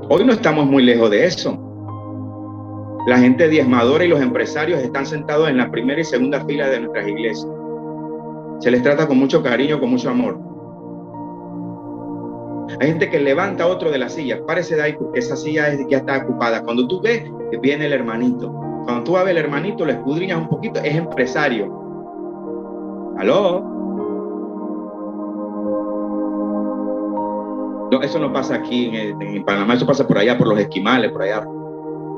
Hoy no estamos muy lejos de eso. La gente diezmadora y los empresarios están sentados en la primera y segunda fila de nuestras iglesias. Se les trata con mucho cariño, con mucho amor. Hay gente que levanta a otro de la silla. Párese de ahí porque esa silla ya está ocupada. Cuando tú ves que viene el hermanito, cuando tú vas a ver el hermanito, lo escudriñas un poquito, es empresario. ¿Aló? No, eso no pasa aquí en Panamá, eso pasa por allá, por los esquimales, por allá,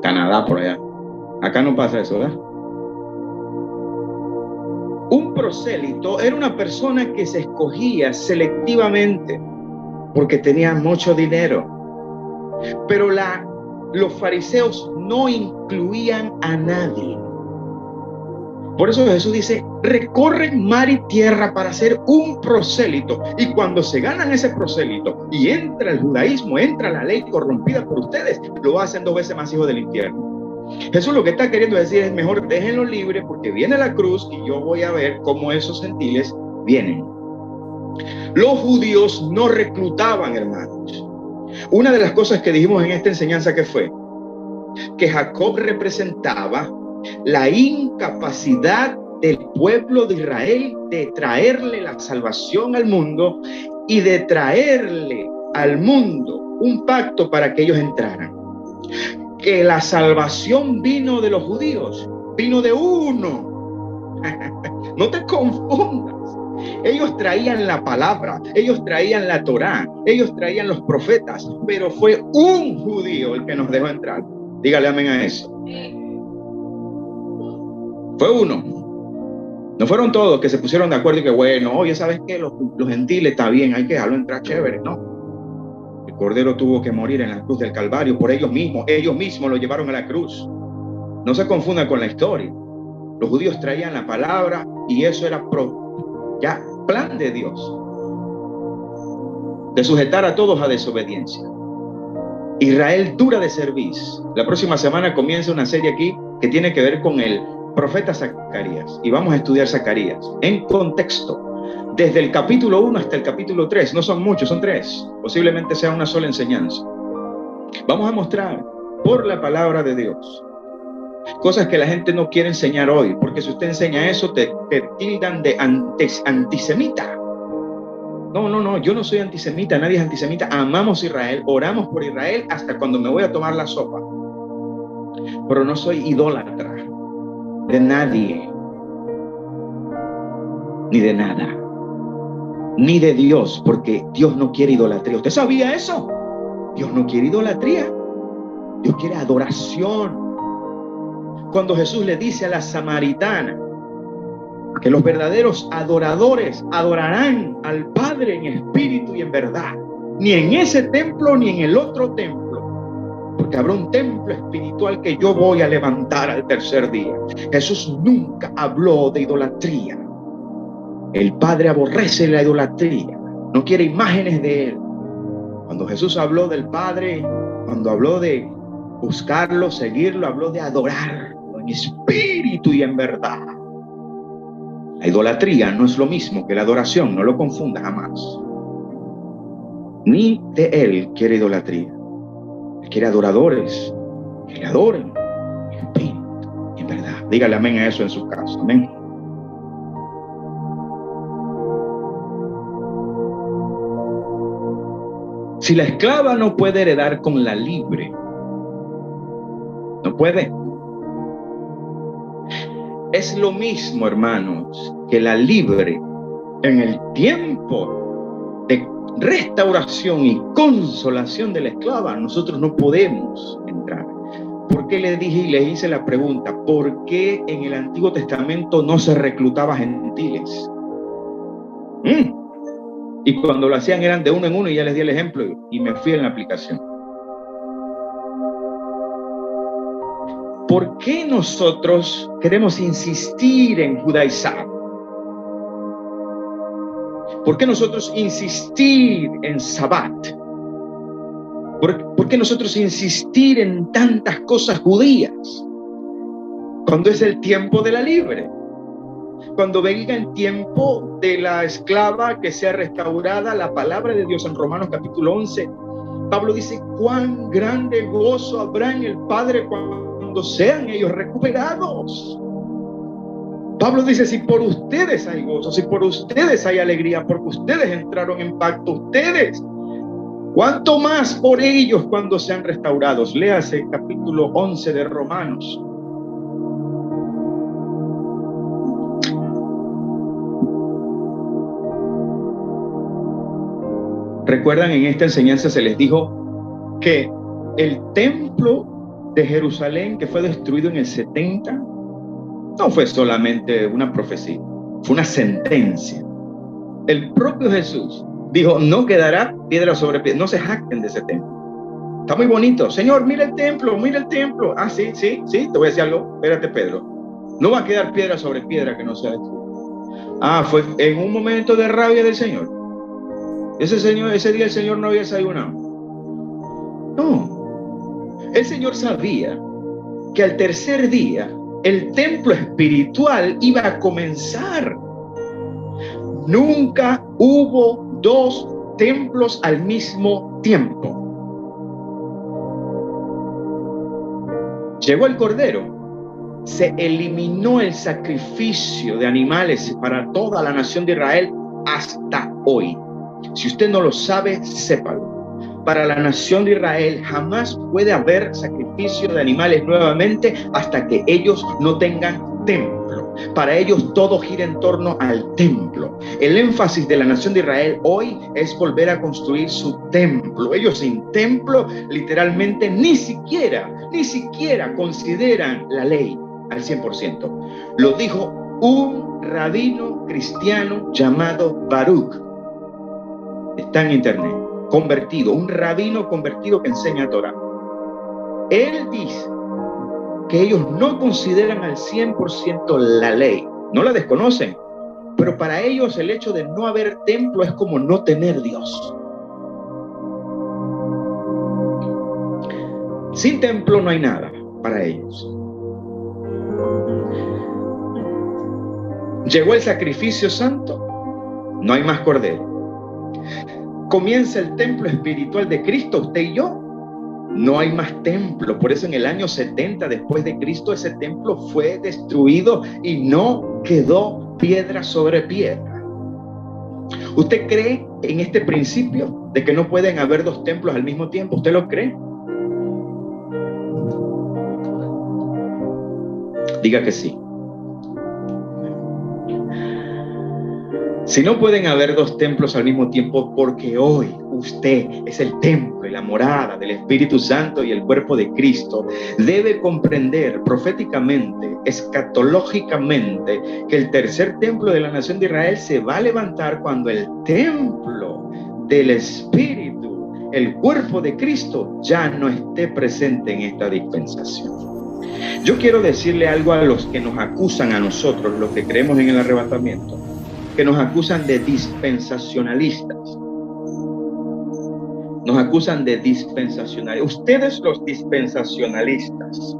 Canadá, por allá. Acá no pasa eso, ¿verdad? Un prosélito era una persona que se escogía selectivamente porque tenía mucho dinero. Pero los fariseos no incluían a nadie. Por eso Jesús dice: recorren mar y tierra para hacer un prosélito. Y cuando se ganan ese prosélito y entra el judaísmo, entra la ley corrompida por ustedes, lo hacen 2 veces más hijo del infierno. Jesús lo que está queriendo decir es: mejor déjenlo libre porque viene la cruz y yo voy a ver cómo esos gentiles vienen. Los judíos no reclutaban, hermanos. Una de las cosas que dijimos en esta enseñanza, que fue que Jacob representaba la incapacidad del pueblo de Israel de traerle la salvación al mundo y de traerle al mundo un pacto para que ellos entraran. Que la salvación vino de los judíos, vino de uno. No te confundas. Ellos traían la palabra, ellos traían la Torá, ellos traían los profetas, pero fue un judío el que nos dejó entrar. Dígale amén a eso. Fue uno. No fueron todos que se pusieron de acuerdo y que bueno, oye, ¿sabes qué? Los gentiles está bien, hay que dejarlo entrar, chévere. No. El Cordero tuvo que morir en la cruz del Calvario por ellos mismos lo llevaron a la cruz. No se confunda con la historia. Los judíos traían la palabra y eso era ya plan de Dios, de sujetar a todos a desobediencia. Israel dura de cerviz. La próxima semana comienza una serie aquí que tiene que ver con el profeta Zacarías, y vamos a estudiar Zacarías en contexto, desde el capítulo 1 hasta el capítulo 3. No son muchos, son 3, posiblemente sea una sola enseñanza. Vamos a mostrar por la palabra de Dios cosas que la gente no quiere enseñar hoy, porque si usted enseña eso te tildan de antisemita. No, yo no soy antisemita, nadie es antisemita. Amamos Israel, oramos por Israel hasta cuando me voy a tomar la sopa, pero no soy idólatra de nadie, ni de nada, ni de Dios, porque Dios no quiere idolatría. ¿Usted sabía eso? Dios no quiere idolatría, Dios quiere adoración. Cuando Jesús le dice a la samaritana que los verdaderos adoradores adorarán al Padre en espíritu y en verdad, ni en ese templo ni en el otro templo, porque habrá un templo espiritual que yo voy a levantar al tercer día. Jesús nunca habló de idolatría. El Padre aborrece la idolatría, no quiere imágenes de Él. Cuando Jesús habló del Padre, cuando habló de buscarlo, seguirlo, habló de adorarlo en espíritu y en verdad. La idolatría no es lo mismo que la adoración, no lo confunda jamás. Ni de Él quiere idolatría. Él quiere adoradores que le adoren en espíritu y en verdad. Dígale amén a eso en su casa. Amén. Si la esclava no puede heredar con la libre, no puede. Es lo mismo, hermanos, que la libre en el tiempo de restauración y consolación de la esclava, nosotros no podemos entrar. ¿Por qué le dije y le hice la pregunta? ¿Por qué en el Antiguo Testamento no se reclutaba gentiles? Y cuando lo hacían eran de uno en uno, y ya les di el ejemplo y me fui en la aplicación. ¿Por qué nosotros queremos insistir en judaizar? ¿Por qué nosotros insistir en Sabbat? ¿Por qué nosotros insistir en tantas cosas judías? Cuando es el tiempo de la libre. Cuando venga el tiempo de la esclava que sea restaurada, la palabra de Dios en Romanos capítulo 11, Pablo dice, cuán grande gozo habrá en el Padre cuando sean ellos recuperados. Pablo dice, si por ustedes hay gozo, si por ustedes hay alegría, porque ustedes entraron en pacto, ustedes, ¿cuánto más por ellos cuando sean restaurados? Léase el capítulo 11 de Romanos. Recuerdan, en esta enseñanza se les dijo que el templo de Jerusalén, que fue destruido en el 70, no fue solamente una profecía, fue una sentencia. El propio Jesús dijo, no quedará piedra sobre piedra, no se jacten de ese templo. Está muy bonito. Señor, mira el templo, mira el templo. Ah, sí, te voy a decir algo. Espérate, Pedro. No va a quedar piedra sobre piedra que no sea destruida. Ah, fue en un momento de rabia del Señor. Ese día el Señor no había desayunado. No. El Señor sabía que al tercer día el templo espiritual iba a comenzar. Nunca hubo dos templos al mismo tiempo. Llegó el Cordero, se eliminó el sacrificio de animales para toda la nación de Israel hasta hoy. Si usted no lo sabe, sépalo. Para la nación de Israel jamás puede haber sacrificio de animales nuevamente hasta que ellos no tengan templo. Para ellos todo gira en torno al templo. El énfasis de la nación de Israel hoy es volver a construir su templo. Ellos sin templo literalmente ni siquiera consideran la ley al 100%. Lo dijo un rabino cristiano llamado Baruch. Está en internet, convertido, un rabino convertido que enseña Torah. Él dice que ellos no consideran al 100% la ley, no la desconocen, pero para ellos el hecho de no haber templo es como no tener Dios. Sin templo no hay nada para ellos. Llegó el sacrificio santo, no hay más cordero. Comienza el templo espiritual de Cristo, usted y yo. No hay más templo. Por eso en el año 70 después de Cristo ese templo fue destruido y no quedó piedra sobre piedra. ¿Usted cree en este principio de que no pueden haber dos templos al mismo tiempo? ¿Usted lo cree? Diga que sí. Si no pueden haber dos templos al mismo tiempo, porque hoy usted es el templo y la morada del Espíritu Santo y el cuerpo de Cristo, debe comprender proféticamente, escatológicamente, que el tercer templo de la nación de Israel se va a levantar cuando el templo del Espíritu, el cuerpo de Cristo, ya no esté presente en esta dispensación. Yo quiero decirle algo a los que nos acusan a nosotros, los que creemos en el arrebatamiento, que nos acusan de dispensacionalistas. Nos acusan de dispensacionalistas. Ustedes los dispensacionalistas.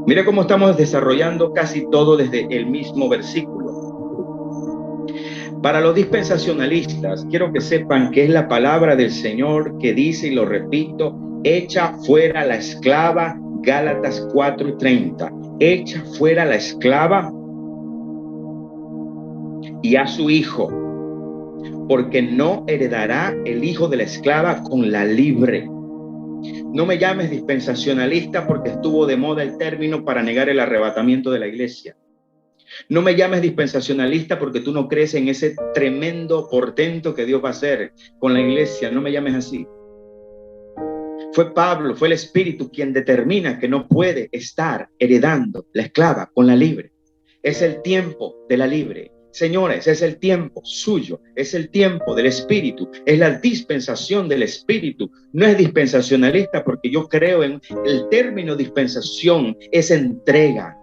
Mire cómo estamos desarrollando casi todo desde el mismo versículo. Para los dispensacionalistas, quiero que sepan que es la palabra del Señor que dice, y lo repito, Echa fuera la esclava, Gálatas 4:30. Echa fuera la esclava y a su hijo, porque no heredará el hijo de la esclava con la libre. No me llames dispensacionalista porque estuvo de moda el término para negar el arrebatamiento de la iglesia. No me llames dispensacionalista porque tú no crees en ese tremendo portento que Dios va a hacer con la iglesia. No me llames así. Fue Pablo, fue el Espíritu quien determina que no puede estar heredando la esclava con la libre. Es el tiempo de la libre. Señores, es el tiempo suyo, es el tiempo del Espíritu, es la dispensación del Espíritu. No es dispensacionalista porque yo creo en el término dispensación, es entrega.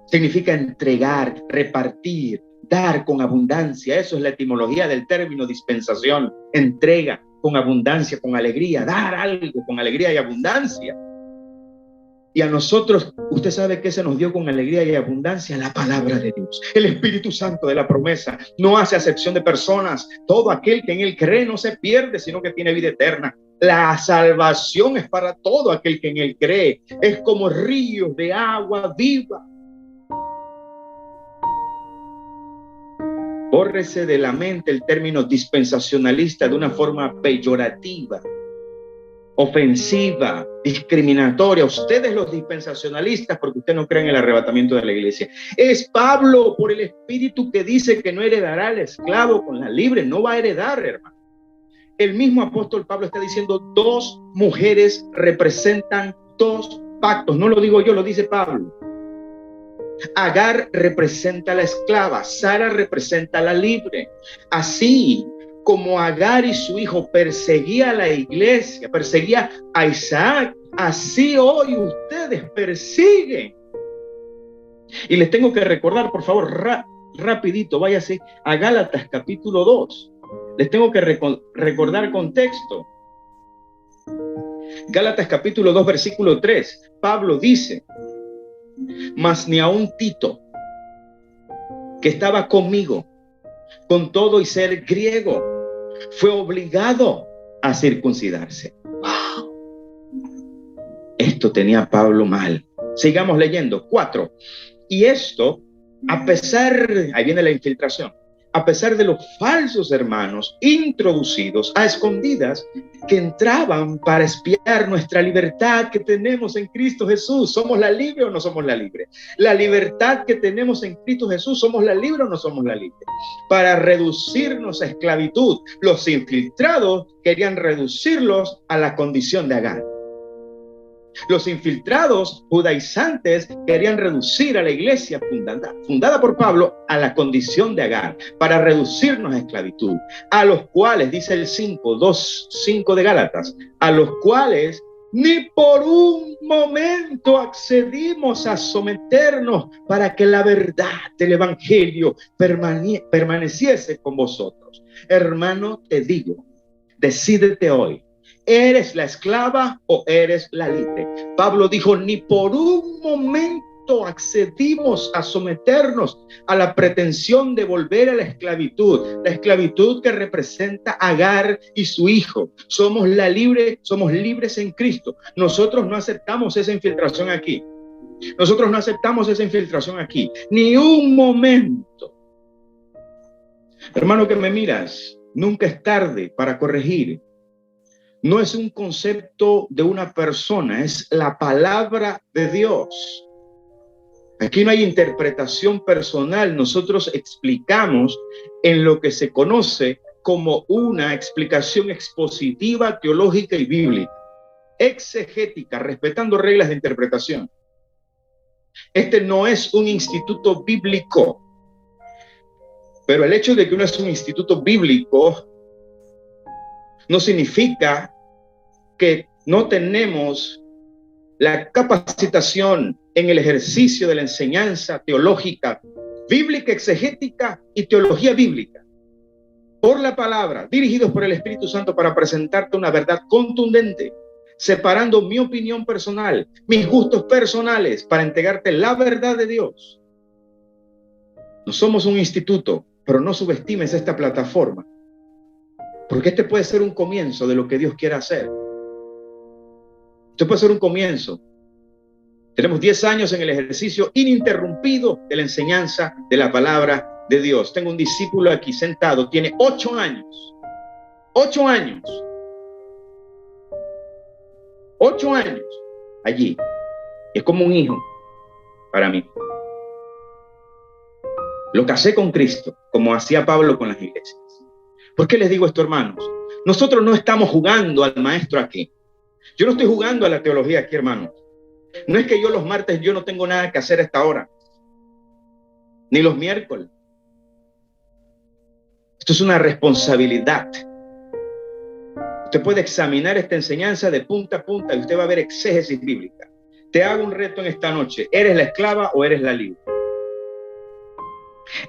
Significa entregar, repartir, dar con abundancia. Eso es la etimología del término dispensación. Entrega con abundancia, con alegría, dar algo con alegría y abundancia. Y a nosotros, usted sabe que se nos dio con alegría y abundancia la palabra de Dios. El Espíritu Santo de la promesa no hace acepción de personas. Todo aquel que en él cree no se pierde, sino que tiene vida eterna. La salvación es para todo aquel que en él cree. Es como ríos de agua viva. Bórrese de la mente el término dispensacionalista de una forma peyorativa, ofensiva, discriminatoria. Ustedes los dispensacionalistas porque usted no cree en el arrebatamiento de la iglesia. Es Pablo por el Espíritu que dice que no heredará al esclavo con la libre. No va a heredar, hermano. El mismo apóstol Pablo está diciendo 2 mujeres representan 2 pactos. No lo digo yo, lo dice Pablo. Agar representa a la esclava, Sara representa a la libre. Así como Agar y su hijo perseguía a la iglesia, perseguía a Isaac, así hoy ustedes persiguen. Y les tengo que recordar, por favor, rapidito, váyase a Gálatas capítulo 2. Les tengo que recordar contexto. Gálatas capítulo 2, versículo 3. Pablo dice: mas ni aun Tito, que estaba conmigo, con todo y ser griego, fue obligado a circuncidarse. ¡Wow! Esto tenía Pablo mal. Sigamos leyendo. 4. Y esto, a pesar, ahí viene la infiltración, a pesar de los falsos hermanos introducidos a escondidas que entraban para espiar nuestra libertad que tenemos en Cristo Jesús. ¿Somos la libre o no somos la libre? La libertad que tenemos en Cristo Jesús, ¿somos la libre o no somos la libre? Para reducirnos a esclavitud. Los infiltrados querían reducirlos a la condición de Agar. Los infiltrados judaizantes querían reducir a la iglesia fundada por Pablo a la condición de Agar, para reducirnos a esclavitud, a los cuales, dice el 2:5 de Gálatas, a los cuales ni por un momento accedimos a someternos para que la verdad del evangelio permaneciese con vosotros. Hermano, te digo, decídete hoy. ¿Eres la esclava o eres la libre? Pablo dijo, ni por un momento accedimos a someternos a la pretensión de volver a la esclavitud que representa a Agar y su hijo. Somos libres en Cristo. Nosotros no aceptamos esa infiltración aquí. Ni un momento. Hermano que me miras, nunca es tarde para corregir. No es un concepto de una persona, es la palabra de Dios. Aquí no hay interpretación personal. Nosotros explicamos en lo que se conoce como una explicación expositiva, teológica y bíblica. Exegética, respetando reglas de interpretación. Este no es un instituto bíblico. Pero el hecho de que no es un instituto bíblico no significa que no tenemos la capacitación en el ejercicio de la enseñanza teológica, bíblica, exegética y teología bíblica, por la palabra, dirigidos por el Espíritu Santo para presentarte una verdad contundente, separando mi opinión personal, mis gustos personales, para entregarte la verdad de Dios. No somos un instituto, pero no subestimes esta plataforma, porque este puede ser un comienzo de lo que Dios quiere hacer. Esto puede ser un comienzo. Tenemos 10 años en el ejercicio ininterrumpido de la enseñanza de la palabra de Dios. Tengo un discípulo aquí sentado, tiene 8 años. 8 años. 8 años allí. Es como un hijo para mí. Lo casé con Cristo, como hacía Pablo con las iglesias. ¿Por qué les digo esto, hermanos? Nosotros no estamos jugando al maestro aquí. Yo no estoy jugando a la teología aquí, hermanos. No es que yo los martes yo no tengo nada que hacer a esta hora, ni los miércoles. Esto es una responsabilidad. Usted puede examinar esta enseñanza de punta a punta y usted va a ver exégesis bíblica. Te hago un reto en esta noche. ¿Eres la esclava o eres la libre?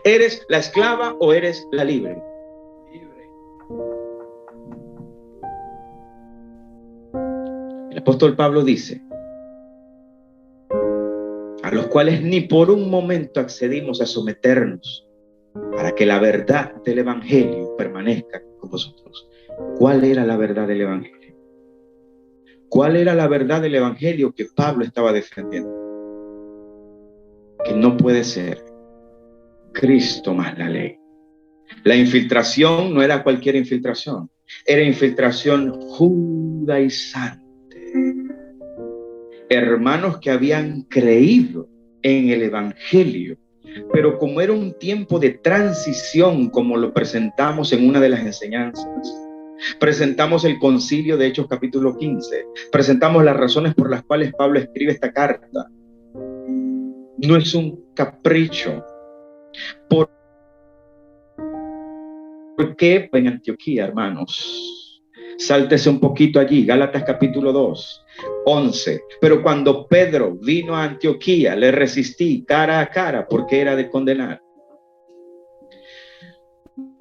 ¿Eres la esclava o eres la libre? El apóstol Pablo dice: a los cuales ni por un momento accedimos a someternos para que la verdad del evangelio permanezca con vosotros. ¿Cuál era la verdad del evangelio? ¿Cuál era la verdad del evangelio que Pablo estaba defendiendo? Que no puede ser Cristo más la ley. La infiltración no era cualquier infiltración, era infiltración judaizante. Hermanos que habían creído en el evangelio, pero como era un tiempo de transición, como lo presentamos en una de las enseñanzas, presentamos el concilio de Hechos capítulo 15, presentamos las razones por las cuales Pablo escribe esta carta. No es un capricho. ¿Por qué en Antioquía, hermanos? Sáltese un poquito allí, Gálatas capítulo 2, 11. Pero cuando Pedro vino a Antioquía, le resistí cara a cara porque era de condenar.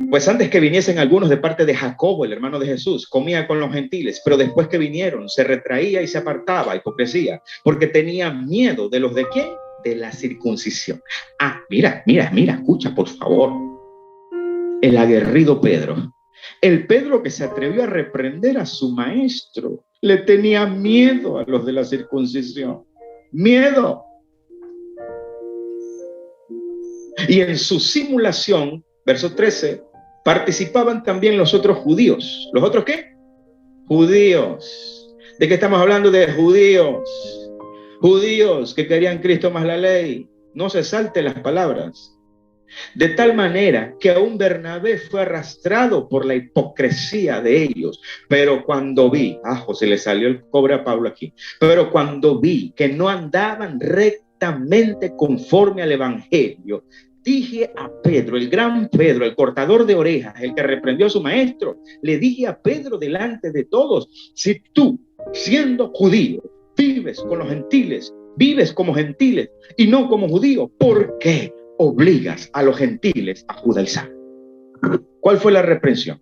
Pues antes que viniesen algunos de parte de Jacobo, el hermano de Jesús, comía con los gentiles, pero después que vinieron, se retraía y se apartaba, hipocresía, porque tenía miedo de los de ¿quién? De la circuncisión. Ah, mira, escucha, por favor. El aguerrido Pedro. El Pedro que se atrevió a reprender a su maestro, le tenía miedo a los de la circuncisión. Miedo. Y en su simulación, verso 13, participaban también los otros judíos. ¿Los otros qué? Judíos. ¿De qué estamos hablando? De judíos. Judíos que querían Cristo más la ley. No se salten las palabras. De tal manera que aún Bernabé fue arrastrado por la hipocresía de ellos. Pero cuando vi, José le salió el cobre a Pablo aquí, pero cuando vi que no andaban rectamente conforme al evangelio, dije a Pedro, el gran Pedro, el cortador de orejas, el que reprendió a su maestro, le dije a Pedro delante de todos: si tú, siendo judío, vives con los gentiles, vives como gentiles y no como judío, ¿por qué obligas a los gentiles a judaizar? ¿Cuál fue la reprensión?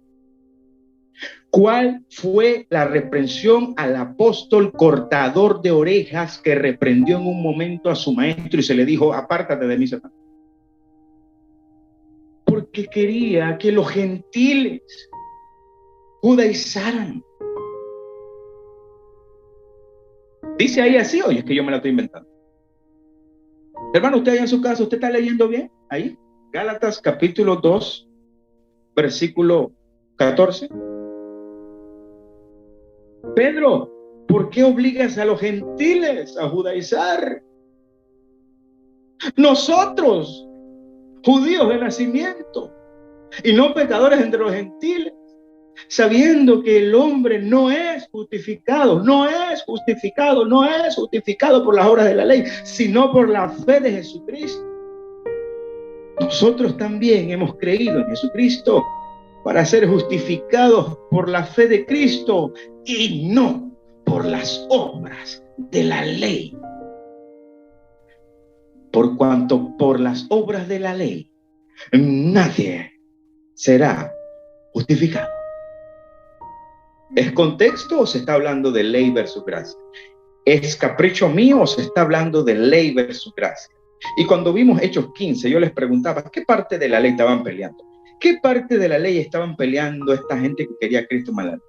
¿Cuál fue la reprensión al apóstol cortador de orejas que reprendió en un momento a su maestro y se le dijo: apártate de mí, Satanás? Porque quería que los gentiles judaizaran. Dice ahí así, oye, es que yo me la estoy inventando. Hermano, usted allá en su casa, ¿usted está leyendo bien? Ahí, Gálatas capítulo 2, versículo 14. Pedro, ¿por qué obligas a los gentiles a judaizar? Nosotros, judíos de nacimiento y no pecadores entre los gentiles, sabiendo que el hombre no es justificado por las obras de la ley, sino por la fe de Jesucristo. Nosotros también hemos creído en Jesucristo para ser justificados por la fe de Cristo y no por las obras de la ley. Por cuanto por las obras de la ley nadie será justificado. ¿Es contexto o se está hablando de ley versus gracia? ¿Es capricho mío o se está hablando de ley versus gracia? Y cuando vimos Hechos 15, yo les preguntaba, ¿qué parte de la ley estaban peleando? ¿Qué parte de la ley estaban peleando esta gente que quería a Cristo más la ley?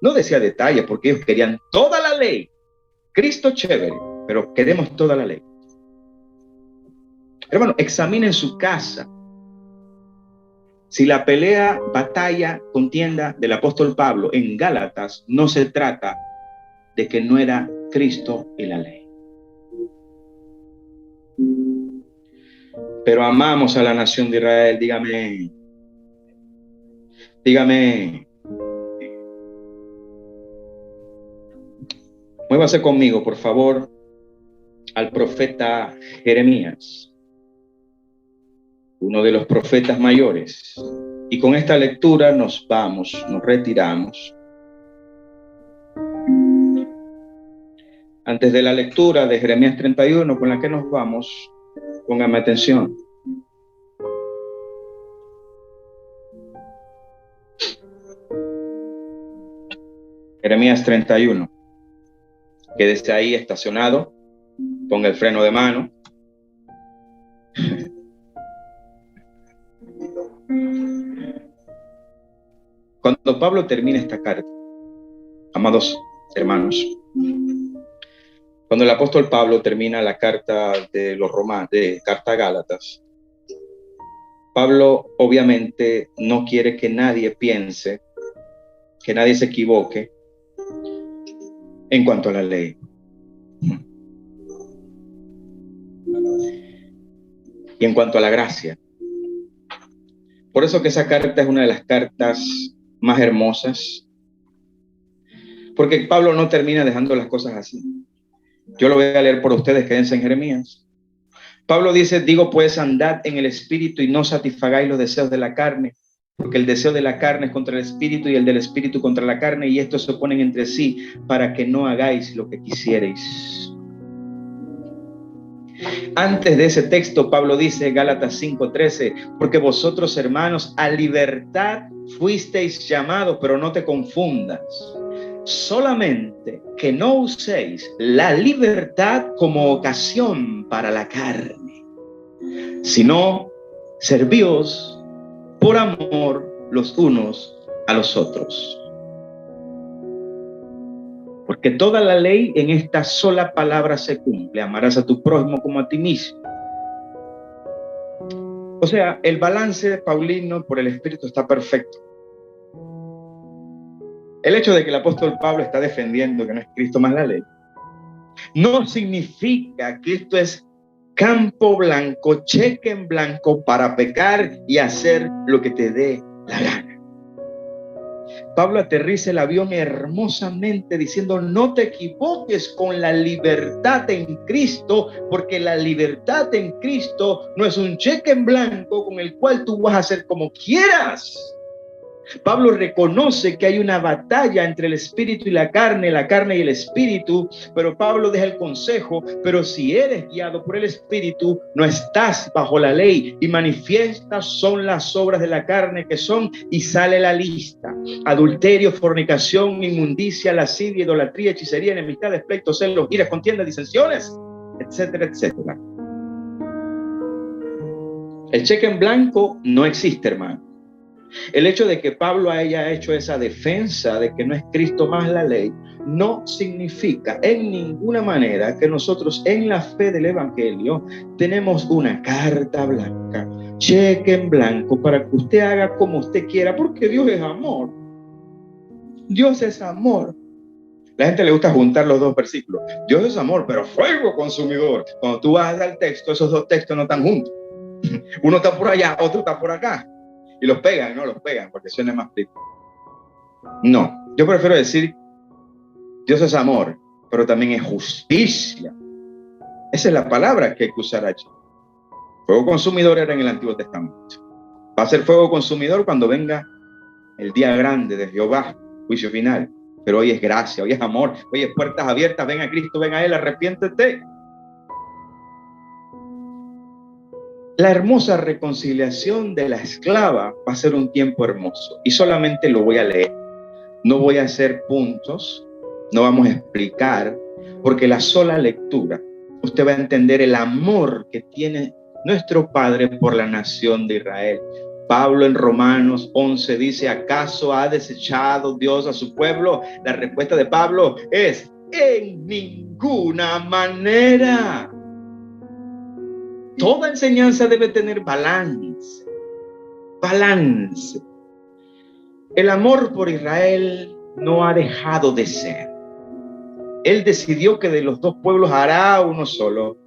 No decía detalles porque ellos querían toda la ley. Cristo chévere, pero queremos toda la ley. Hermano, examinen su casa. Si la pelea, batalla, contienda del apóstol Pablo en Gálatas no se trata de que no era Cristo y la ley. Pero amamos a la nación de Israel, dígame. Dígame. Muévase conmigo, por favor, al profeta Jeremías, uno de los profetas mayores. Y con esta lectura nos retiramos. Antes de la lectura de Jeremías 31, con la que nos vamos, póngame atención. Jeremías 31. Quédese ahí estacionado, ponga el freno de mano. Cuando Pablo termina esta carta, amados hermanos, cuando el apóstol Pablo termina la carta de los Romanos, de carta a Gálatas, Pablo obviamente no quiere que nadie piense, que nadie se equivoque en cuanto a la ley. Y en cuanto a la gracia. Por eso que esa carta es una de las cartas más hermosas. Porque Pablo no termina dejando las cosas así. Yo lo voy a leer por ustedes, quédense en Jeremías. Pablo dice, digo pues, andad en el espíritu y no satisfagáis los deseos de la carne, porque el deseo de la carne es contra el espíritu y el del espíritu contra la carne, y estos se oponen entre sí para que no hagáis lo que quisierais. Antes de ese texto, Pablo dice, Gálatas 5:13, porque vosotros, hermanos, a libertad fuisteis llamados, pero no te confundas. Solamente que no uséis la libertad como ocasión para la carne, sino servíos por amor los unos a los otros. Porque toda la ley en esta sola palabra se cumple: amarás a tu prójimo como a ti mismo. O sea, el balance paulino por el Espíritu está perfecto. El hecho de que el apóstol Pablo está defendiendo que no es Cristo más la ley, no significa que esto es campo blanco, cheque en blanco para pecar y hacer lo que te dé la gana. Pablo aterriza el avión hermosamente diciendo, no te equivoques con la libertad en Cristo, porque la libertad en Cristo no es un cheque en blanco con el cual tú vas a hacer como quieras. Pablo reconoce que hay una batalla entre el espíritu y la carne y el espíritu, pero Pablo deja el consejo, pero si eres guiado por el espíritu, no estás bajo la ley, y manifiestas son las obras de la carne, que son, y sale la lista: adulterio, fornicación, inmundicia, lascivia, idolatría, hechicería, enemistades, pleitos, celos, iras, contiendas, disensiones, etcétera, etcétera. El cheque en blanco no existe, hermano. El hecho de que Pablo haya hecho esa defensa de que no es Cristo más la ley, no significa en ninguna manera que nosotros en la fe del Evangelio tenemos una carta blanca, cheque en blanco para que usted haga como usted quiera, porque Dios es amor. Dios es amor. La gente le gusta juntar los dos versículos. Dios es amor, pero fuego consumidor. Cuando tú vas al texto, esos dos textos no están juntos. Uno está por allá, otro está por acá. Y los pegan, no los pegan, porque suena más rico. No, yo prefiero decir, Dios es amor, pero también es justicia. Esa es la palabra que hay que usar allí. Fuego consumidor era en el Antiguo Testamento. Va a ser fuego consumidor cuando venga el día grande de Jehová, juicio final. Pero hoy es gracia, hoy es amor, hoy es puertas abiertas. Ven a Cristo, ven a Él, arrepiéntete. La hermosa reconciliación de la esclava va a ser un tiempo hermoso. Y solamente lo voy a leer. No voy a hacer puntos, no vamos a explicar, porque la sola lectura, usted va a entender el amor que tiene nuestro Padre por la nación de Israel. Pablo en Romanos 11 dice, ¿acaso ha desechado Dios a su pueblo? La respuesta de Pablo es, En ninguna manera. Toda enseñanza debe tener balance. Balance. El amor por Israel no ha dejado de ser. Él decidió que de los dos pueblos hará uno solo.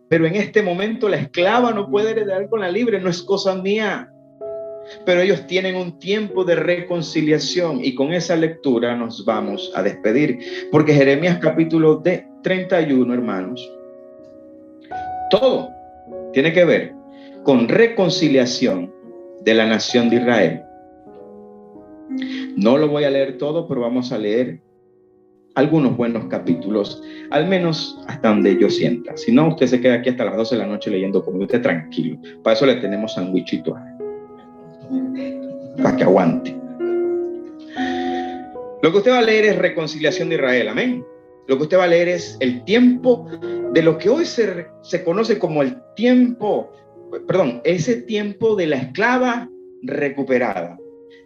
Pero en este momento la esclava no puede heredar con la libre, no es cosa mía. Pero ellos tienen un tiempo de reconciliación y con esa lectura nos vamos a despedir. Porque Jeremías capítulo 31, hermanos, todo tiene que ver con reconciliación de la nación de Israel. No lo voy a leer todo, pero vamos a leer algunos buenos capítulos, al menos hasta donde yo sienta. Si no, usted se queda aquí hasta las 12 de la noche leyendo con usted tranquilo. Para eso le tenemos sandwichito, para que aguante. Lo que usted va a leer es reconciliación de Israel, amén. Lo que usted va a leer es el tiempo de lo que hoy se conoce como el tiempo, ese tiempo de la esclava recuperada.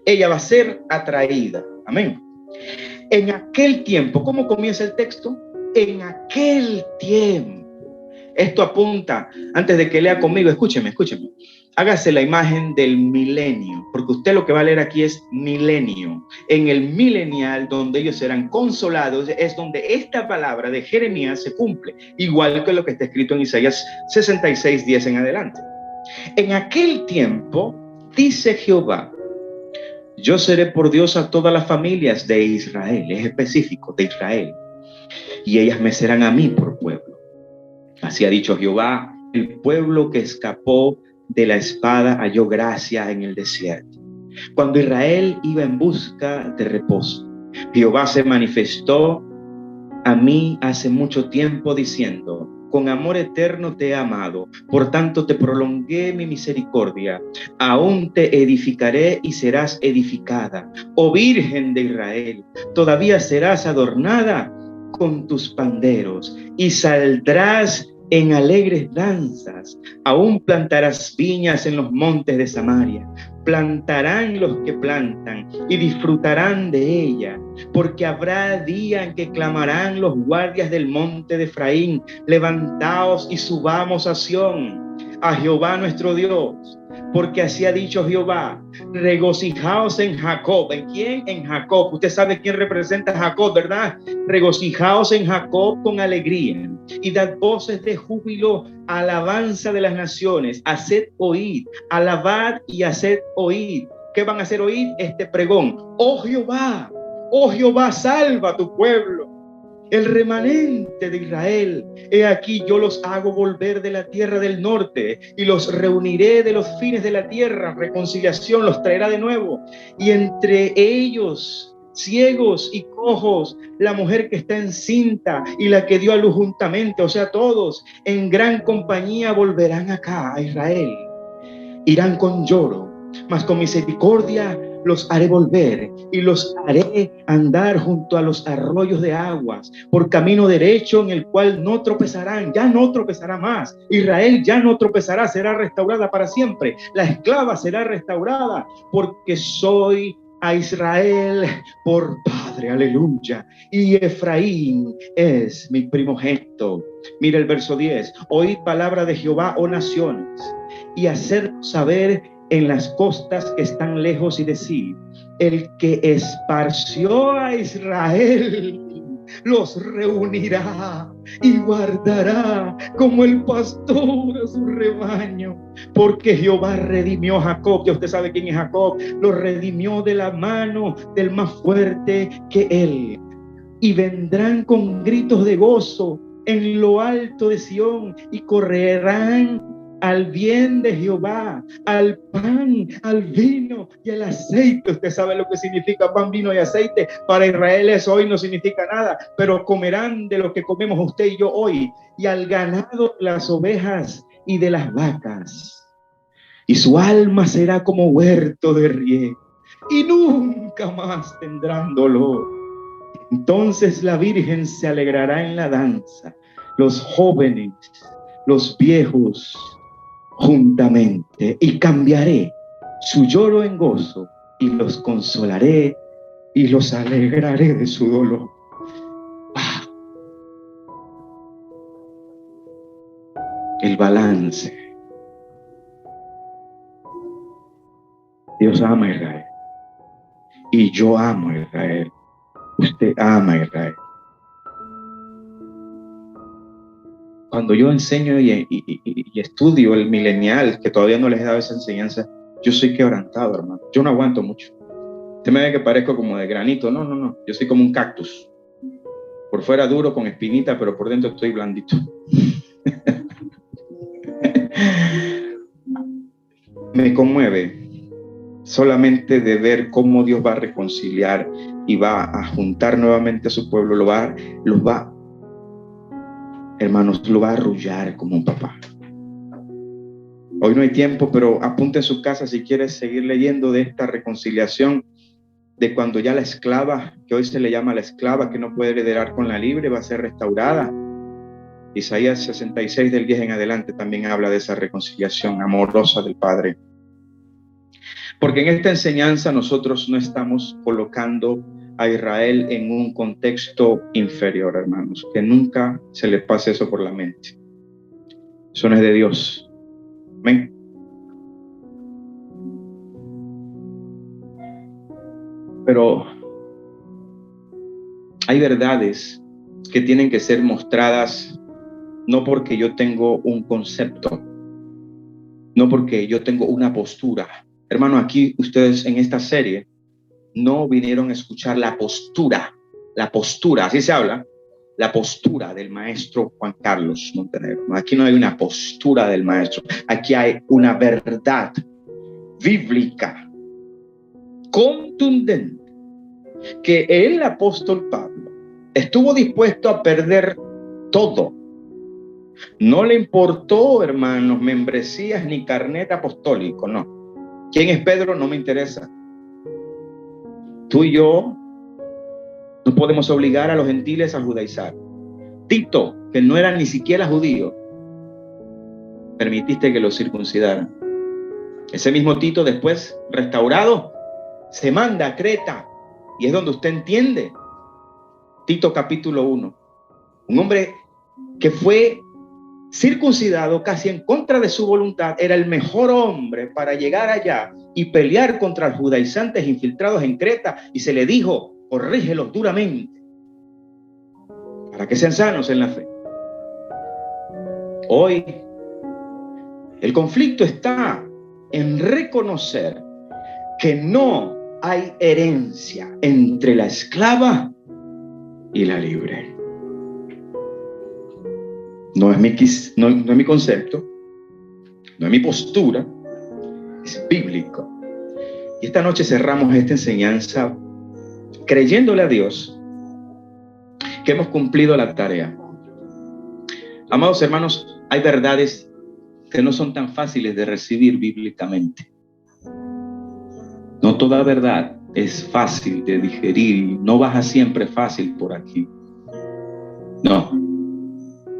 Ella va a ser atraída, amén. En aquel tiempo, ¿cómo comienza el texto? En aquel tiempo. Esto apunta, antes de que lea conmigo, escúcheme. Hágase la imagen del milenio, porque usted lo que va a leer aquí es milenio. En el milenial, donde ellos serán consolados, es donde esta palabra de Jeremías se cumple, igual que lo que está escrito en Isaías 66, 10 en adelante. En aquel tiempo, dice Jehová, yo seré por Dios a todas las familias de Israel, es específico, de Israel, y ellas me serán a mí por pueblo. Así ha dicho Jehová, el pueblo que escapó de la espada halló gracia en el desierto. Cuando Israel iba en busca de reposo, Jehová se manifestó a mí hace mucho tiempo diciendo, con amor eterno te he amado, por tanto te prolongué mi misericordia, aún te edificaré y serás edificada. Oh Virgen de Israel, todavía serás adornada con tus panderos y saldrás en alegres danzas. Aún plantarás viñas en los montes de Samaria. Plantarán los que plantan y disfrutarán de ella, porque habrá día en que clamarán los guardias del monte de Efraín, levantaos y subamos a Sión, a Jehová nuestro Dios, porque así ha dicho Jehová, regocijaos en Jacob. ¿En quién? En Jacob. Usted sabe quién representa a Jacob, ¿verdad? Regocijaos en Jacob con alegría y dad voces de júbilo, alabanza de las naciones. Haced oír, alabad y haced oír. ¿Qué van a hacer oír? Este pregón. Oh Jehová, salva a tu pueblo, el remanente de Israel. He aquí yo los hago volver de la tierra del norte y los reuniré de los fines de la tierra. Reconciliación los traerá de nuevo. Y entre ellos, ciegos y cojos, la mujer que está encinta y la que dio a luz juntamente, o sea, todos en gran compañía volverán acá a Israel. Irán con lloro, mas con misericordia los haré volver y los haré andar junto a los arroyos de aguas, por camino derecho en el cual no tropezarán, ya no tropezará más. Israel ya no tropezará, será restaurada para siempre. La esclava será restaurada, porque soy a Israel por padre, aleluya, y Efraín es mi primogénito. Mira el verso 10, oíd palabra de Jehová, oh naciones, y hacer saber en las costas que están lejos y decir, el que esparció a Israel los reunirá y guardará como el pastor a su rebaño, porque Jehová redimió a Jacob. Ya usted sabe quién es Jacob. Lo redimió de la mano del más fuerte que él, y vendrán con gritos de gozo en lo alto de Sión y correrán al bien de Jehová, al pan, al vino y al aceite. Usted sabe lo que significa pan, vino y aceite. Para Israel eso hoy no significa nada, pero comerán de lo que comemos usted y yo hoy, y al ganado de las ovejas y de las vacas. Y su alma será como huerto de riego, y nunca más tendrán dolor. Entonces la Virgen se alegrará en la danza, los jóvenes, los viejos juntamente, y cambiaré su lloro en gozo y los consolaré y los alegraré de su dolor. el balance. Dios ama a Israel. Y yo amo a Israel. Usted ama a Israel. Cuando yo enseño y estudio el milenial, que todavía no les he dado esa enseñanza, yo soy quebrantado, hermano. Yo no aguanto mucho. Usted me ve que parezco como de granito. No. Yo soy como un cactus. Por fuera duro, con espinita, pero por dentro estoy blandito. Me conmueve solamente de ver cómo Dios va a reconciliar y va a juntar nuevamente a su pueblo. Hermanos, lo va a arrullar como un papá. Hoy no hay tiempo, pero apunte en su casa si quieres seguir leyendo de esta reconciliación, de cuando ya la esclava, que hoy se le llama la esclava, que no puede liderar con la libre, va a ser restaurada. Isaías 66 del 10 en adelante también habla de esa reconciliación amorosa del Padre. Porque en esta enseñanza nosotros no estamos colocando a Israel en un contexto inferior, hermanos. Que nunca se le pase eso por la mente. Eso no es de Dios. Amén. Pero hay verdades que tienen que ser mostradas no porque yo tengo un concepto, no porque yo tengo una postura. Hermano, aquí ustedes en esta serie no vinieron a escuchar la postura, así se habla, la postura del maestro Juan Carlos Montenegro. Aquí no hay una postura del maestro, aquí hay una verdad bíblica contundente que el apóstol Pablo estuvo dispuesto a perder todo. No le importó, hermanos, membresías ni carnet apostólico, no. ¿Quién es Pedro? No me interesa. Tú y yo no podemos obligar a los gentiles a judaizar. Tito, que no era ni siquiera judío, permitiste que lo circuncidaran. Ese mismo Tito, después restaurado, se manda a Creta, y es donde usted entiende. Tito capítulo 1. Un hombre que fue circuncidado casi en contra de su voluntad, era el mejor hombre para llegar allá y pelear contra los judaizantes infiltrados en Creta, y se le dijo: corrígelos duramente para que sean sanos en la fe. Hoy el conflicto está en reconocer que no hay herencia entre la esclava y la libre. No es mi concepto, no es mi postura, es bíblico. Y esta noche cerramos esta enseñanza creyéndole a Dios que hemos cumplido la tarea. Amados hermanos, hay verdades que no son tan fáciles de recibir bíblicamente. No toda verdad es fácil de digerir, no baja siempre fácil por aquí. No,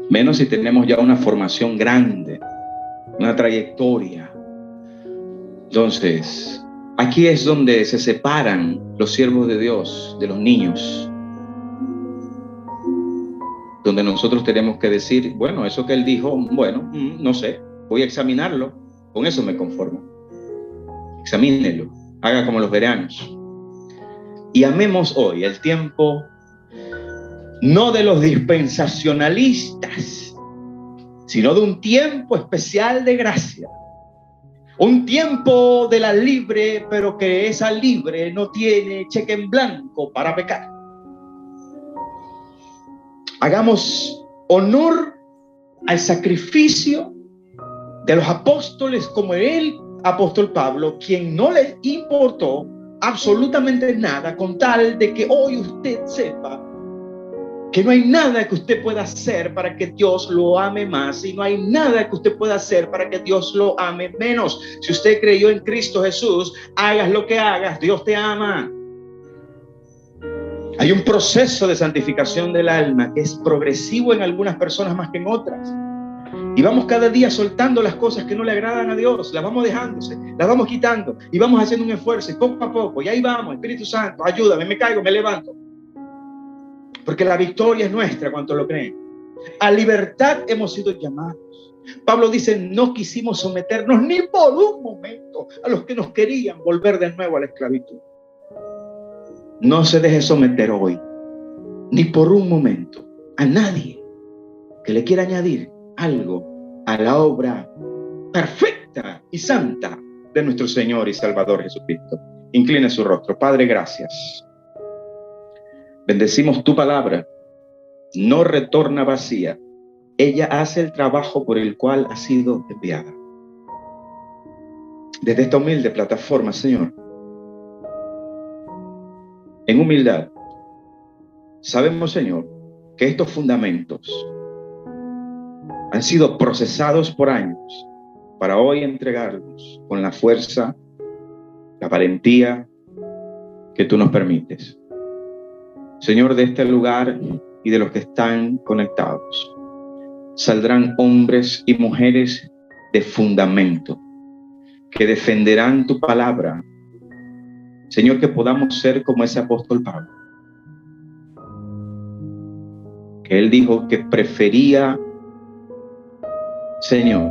menos si tenemos ya una formación grande, una trayectoria. Entonces, aquí es donde se separan los siervos de Dios de los niños. Donde nosotros tenemos que decir, bueno, eso que él dijo, bueno, no sé, voy a examinarlo, con eso me conformo. Examínelo, haga como los veranos. Y amemos hoy el tiempo no de los dispensacionalistas, sino de un tiempo especial de gracia. Un tiempo de la libre, pero que esa libre no tiene cheque en blanco para pecar. Hagamos honor al sacrificio de los apóstoles como el apóstol Pablo, quien no les importó absolutamente nada con tal de que hoy usted sepa que no hay nada que usted pueda hacer para que Dios lo ame más, y no hay nada que usted pueda hacer para que Dios lo ame menos. Si usted creyó en Cristo Jesús, hagas lo que hagas, Dios te ama. Hay un proceso de santificación del alma que es progresivo en algunas personas más que en otras. Y vamos cada día soltando las cosas que no le agradan a Dios, las vamos dejándose, las vamos quitando y vamos haciendo un esfuerzo, y poco a poco, y ahí vamos. Espíritu Santo, ayúdame, me caigo, me levanto. Porque la victoria es nuestra, ¿cuántos lo creen? A libertad hemos sido llamados. Pablo dice, no quisimos someternos ni por un momento a los que nos querían volver de nuevo a la esclavitud. No se deje someter hoy, ni por un momento, a nadie que le quiera añadir algo a la obra perfecta y santa de nuestro Señor y Salvador Jesucristo. Incline su rostro. Padre, gracias. Bendecimos tu palabra. No retorna vacía. Ella hace el trabajo por el cual ha sido enviada. Desde esta humilde plataforma, Señor, en humildad, sabemos, Señor, que estos fundamentos han sido procesados por años para hoy entregarlos con la fuerza, la valentía que tú nos permites. Señor, de este lugar y de los que están conectados, saldrán hombres y mujeres de fundamento que defenderán tu palabra. Señor, que podamos ser como ese apóstol Pablo, que él dijo que prefería, Señor,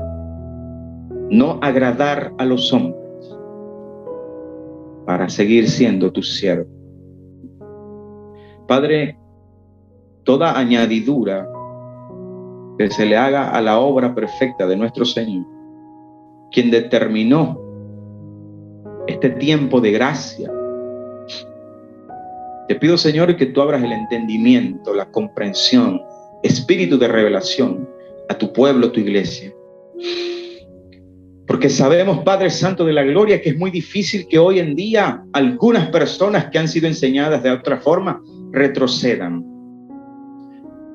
no agradar a los hombres para seguir siendo tu siervo. Padre, toda añadidura que se le haga a la obra perfecta de nuestro Señor, quien determinó este tiempo de gracia, te pido, Señor, que tú abras el entendimiento, la comprensión, espíritu de revelación a tu pueblo, tu iglesia. Porque sabemos, Padre Santo de la Gloria, que es muy difícil que hoy en día algunas personas que han sido enseñadas de otra forma retrocedan.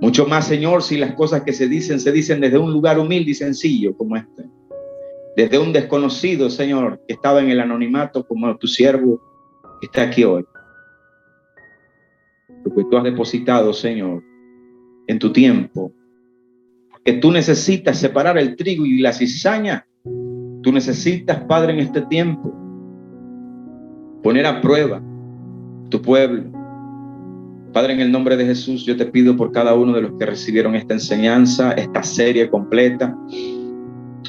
Mucho más, Señor, si las cosas que se dicen desde un lugar humilde y sencillo como este. Desde un desconocido, Señor, que estaba en el anonimato como tu siervo que está aquí hoy. Porque tú has depositado, Señor, en tu tiempo, que tú necesitas separar el trigo y la cizaña. Tú necesitas, Padre, en este tiempo, poner a prueba tu pueblo. Padre, en el nombre de Jesús, yo te pido por cada uno de los que recibieron esta enseñanza, esta serie completa.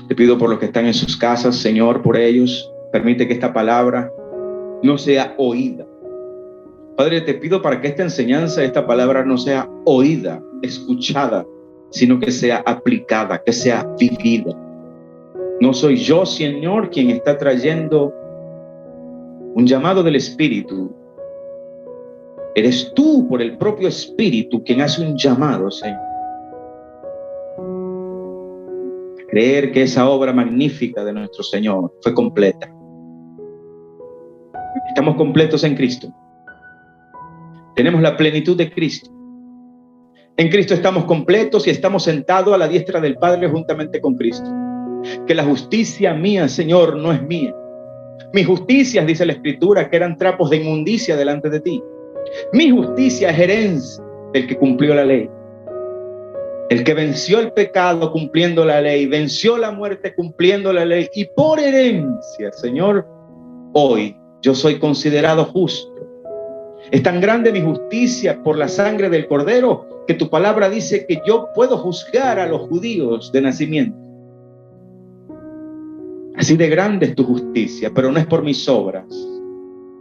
Te pido por los que están en sus casas, Señor, por ellos. Permite que esta palabra no sea oída. Padre, te pido para que esta enseñanza, esta palabra no sea oída, escuchada, sino que sea aplicada, que sea vivida. No soy yo, Señor, quien está trayendo un llamado del Espíritu. Eres tú, por el propio Espíritu, quien hace un llamado, Señor. Creer que esa obra magnífica de nuestro Señor fue completa. Estamos completos en Cristo. Tenemos la plenitud de Cristo. En Cristo estamos completos y estamos sentados a la diestra del Padre juntamente con Cristo. Que la justicia mía, Señor, no es mía. Mis justicias, dice la Escritura, que eran trapos de inmundicia delante de ti. Mi justicia es herencia del que cumplió la ley. El que venció el pecado cumpliendo la ley, venció la muerte cumpliendo la ley. Y por herencia, Señor, hoy yo soy considerado justo. Es tan grande mi justicia por la sangre del Cordero que tu palabra dice que yo puedo juzgar a los judíos de nacimiento. Así de grande es tu justicia, pero no es por mis obras,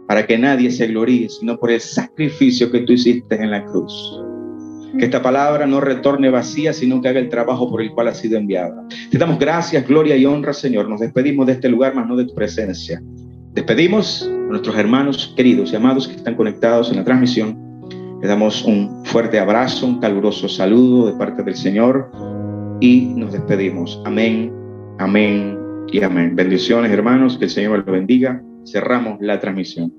para que nadie se gloríe, sino por el sacrificio que tú hiciste en la cruz. Que esta palabra no retorne vacía, sino que haga el trabajo por el cual ha sido enviada. Te damos gracias, gloria y honra, Señor. Nos despedimos de este lugar, mas no de tu presencia. Despedimos a nuestros hermanos queridos y amados que están conectados en la transmisión. Les damos un fuerte abrazo, un caluroso saludo de parte del Señor y nos despedimos. Amén, amén y amén. Bendiciones, hermanos, que el Señor los bendiga. Cerramos la transmisión.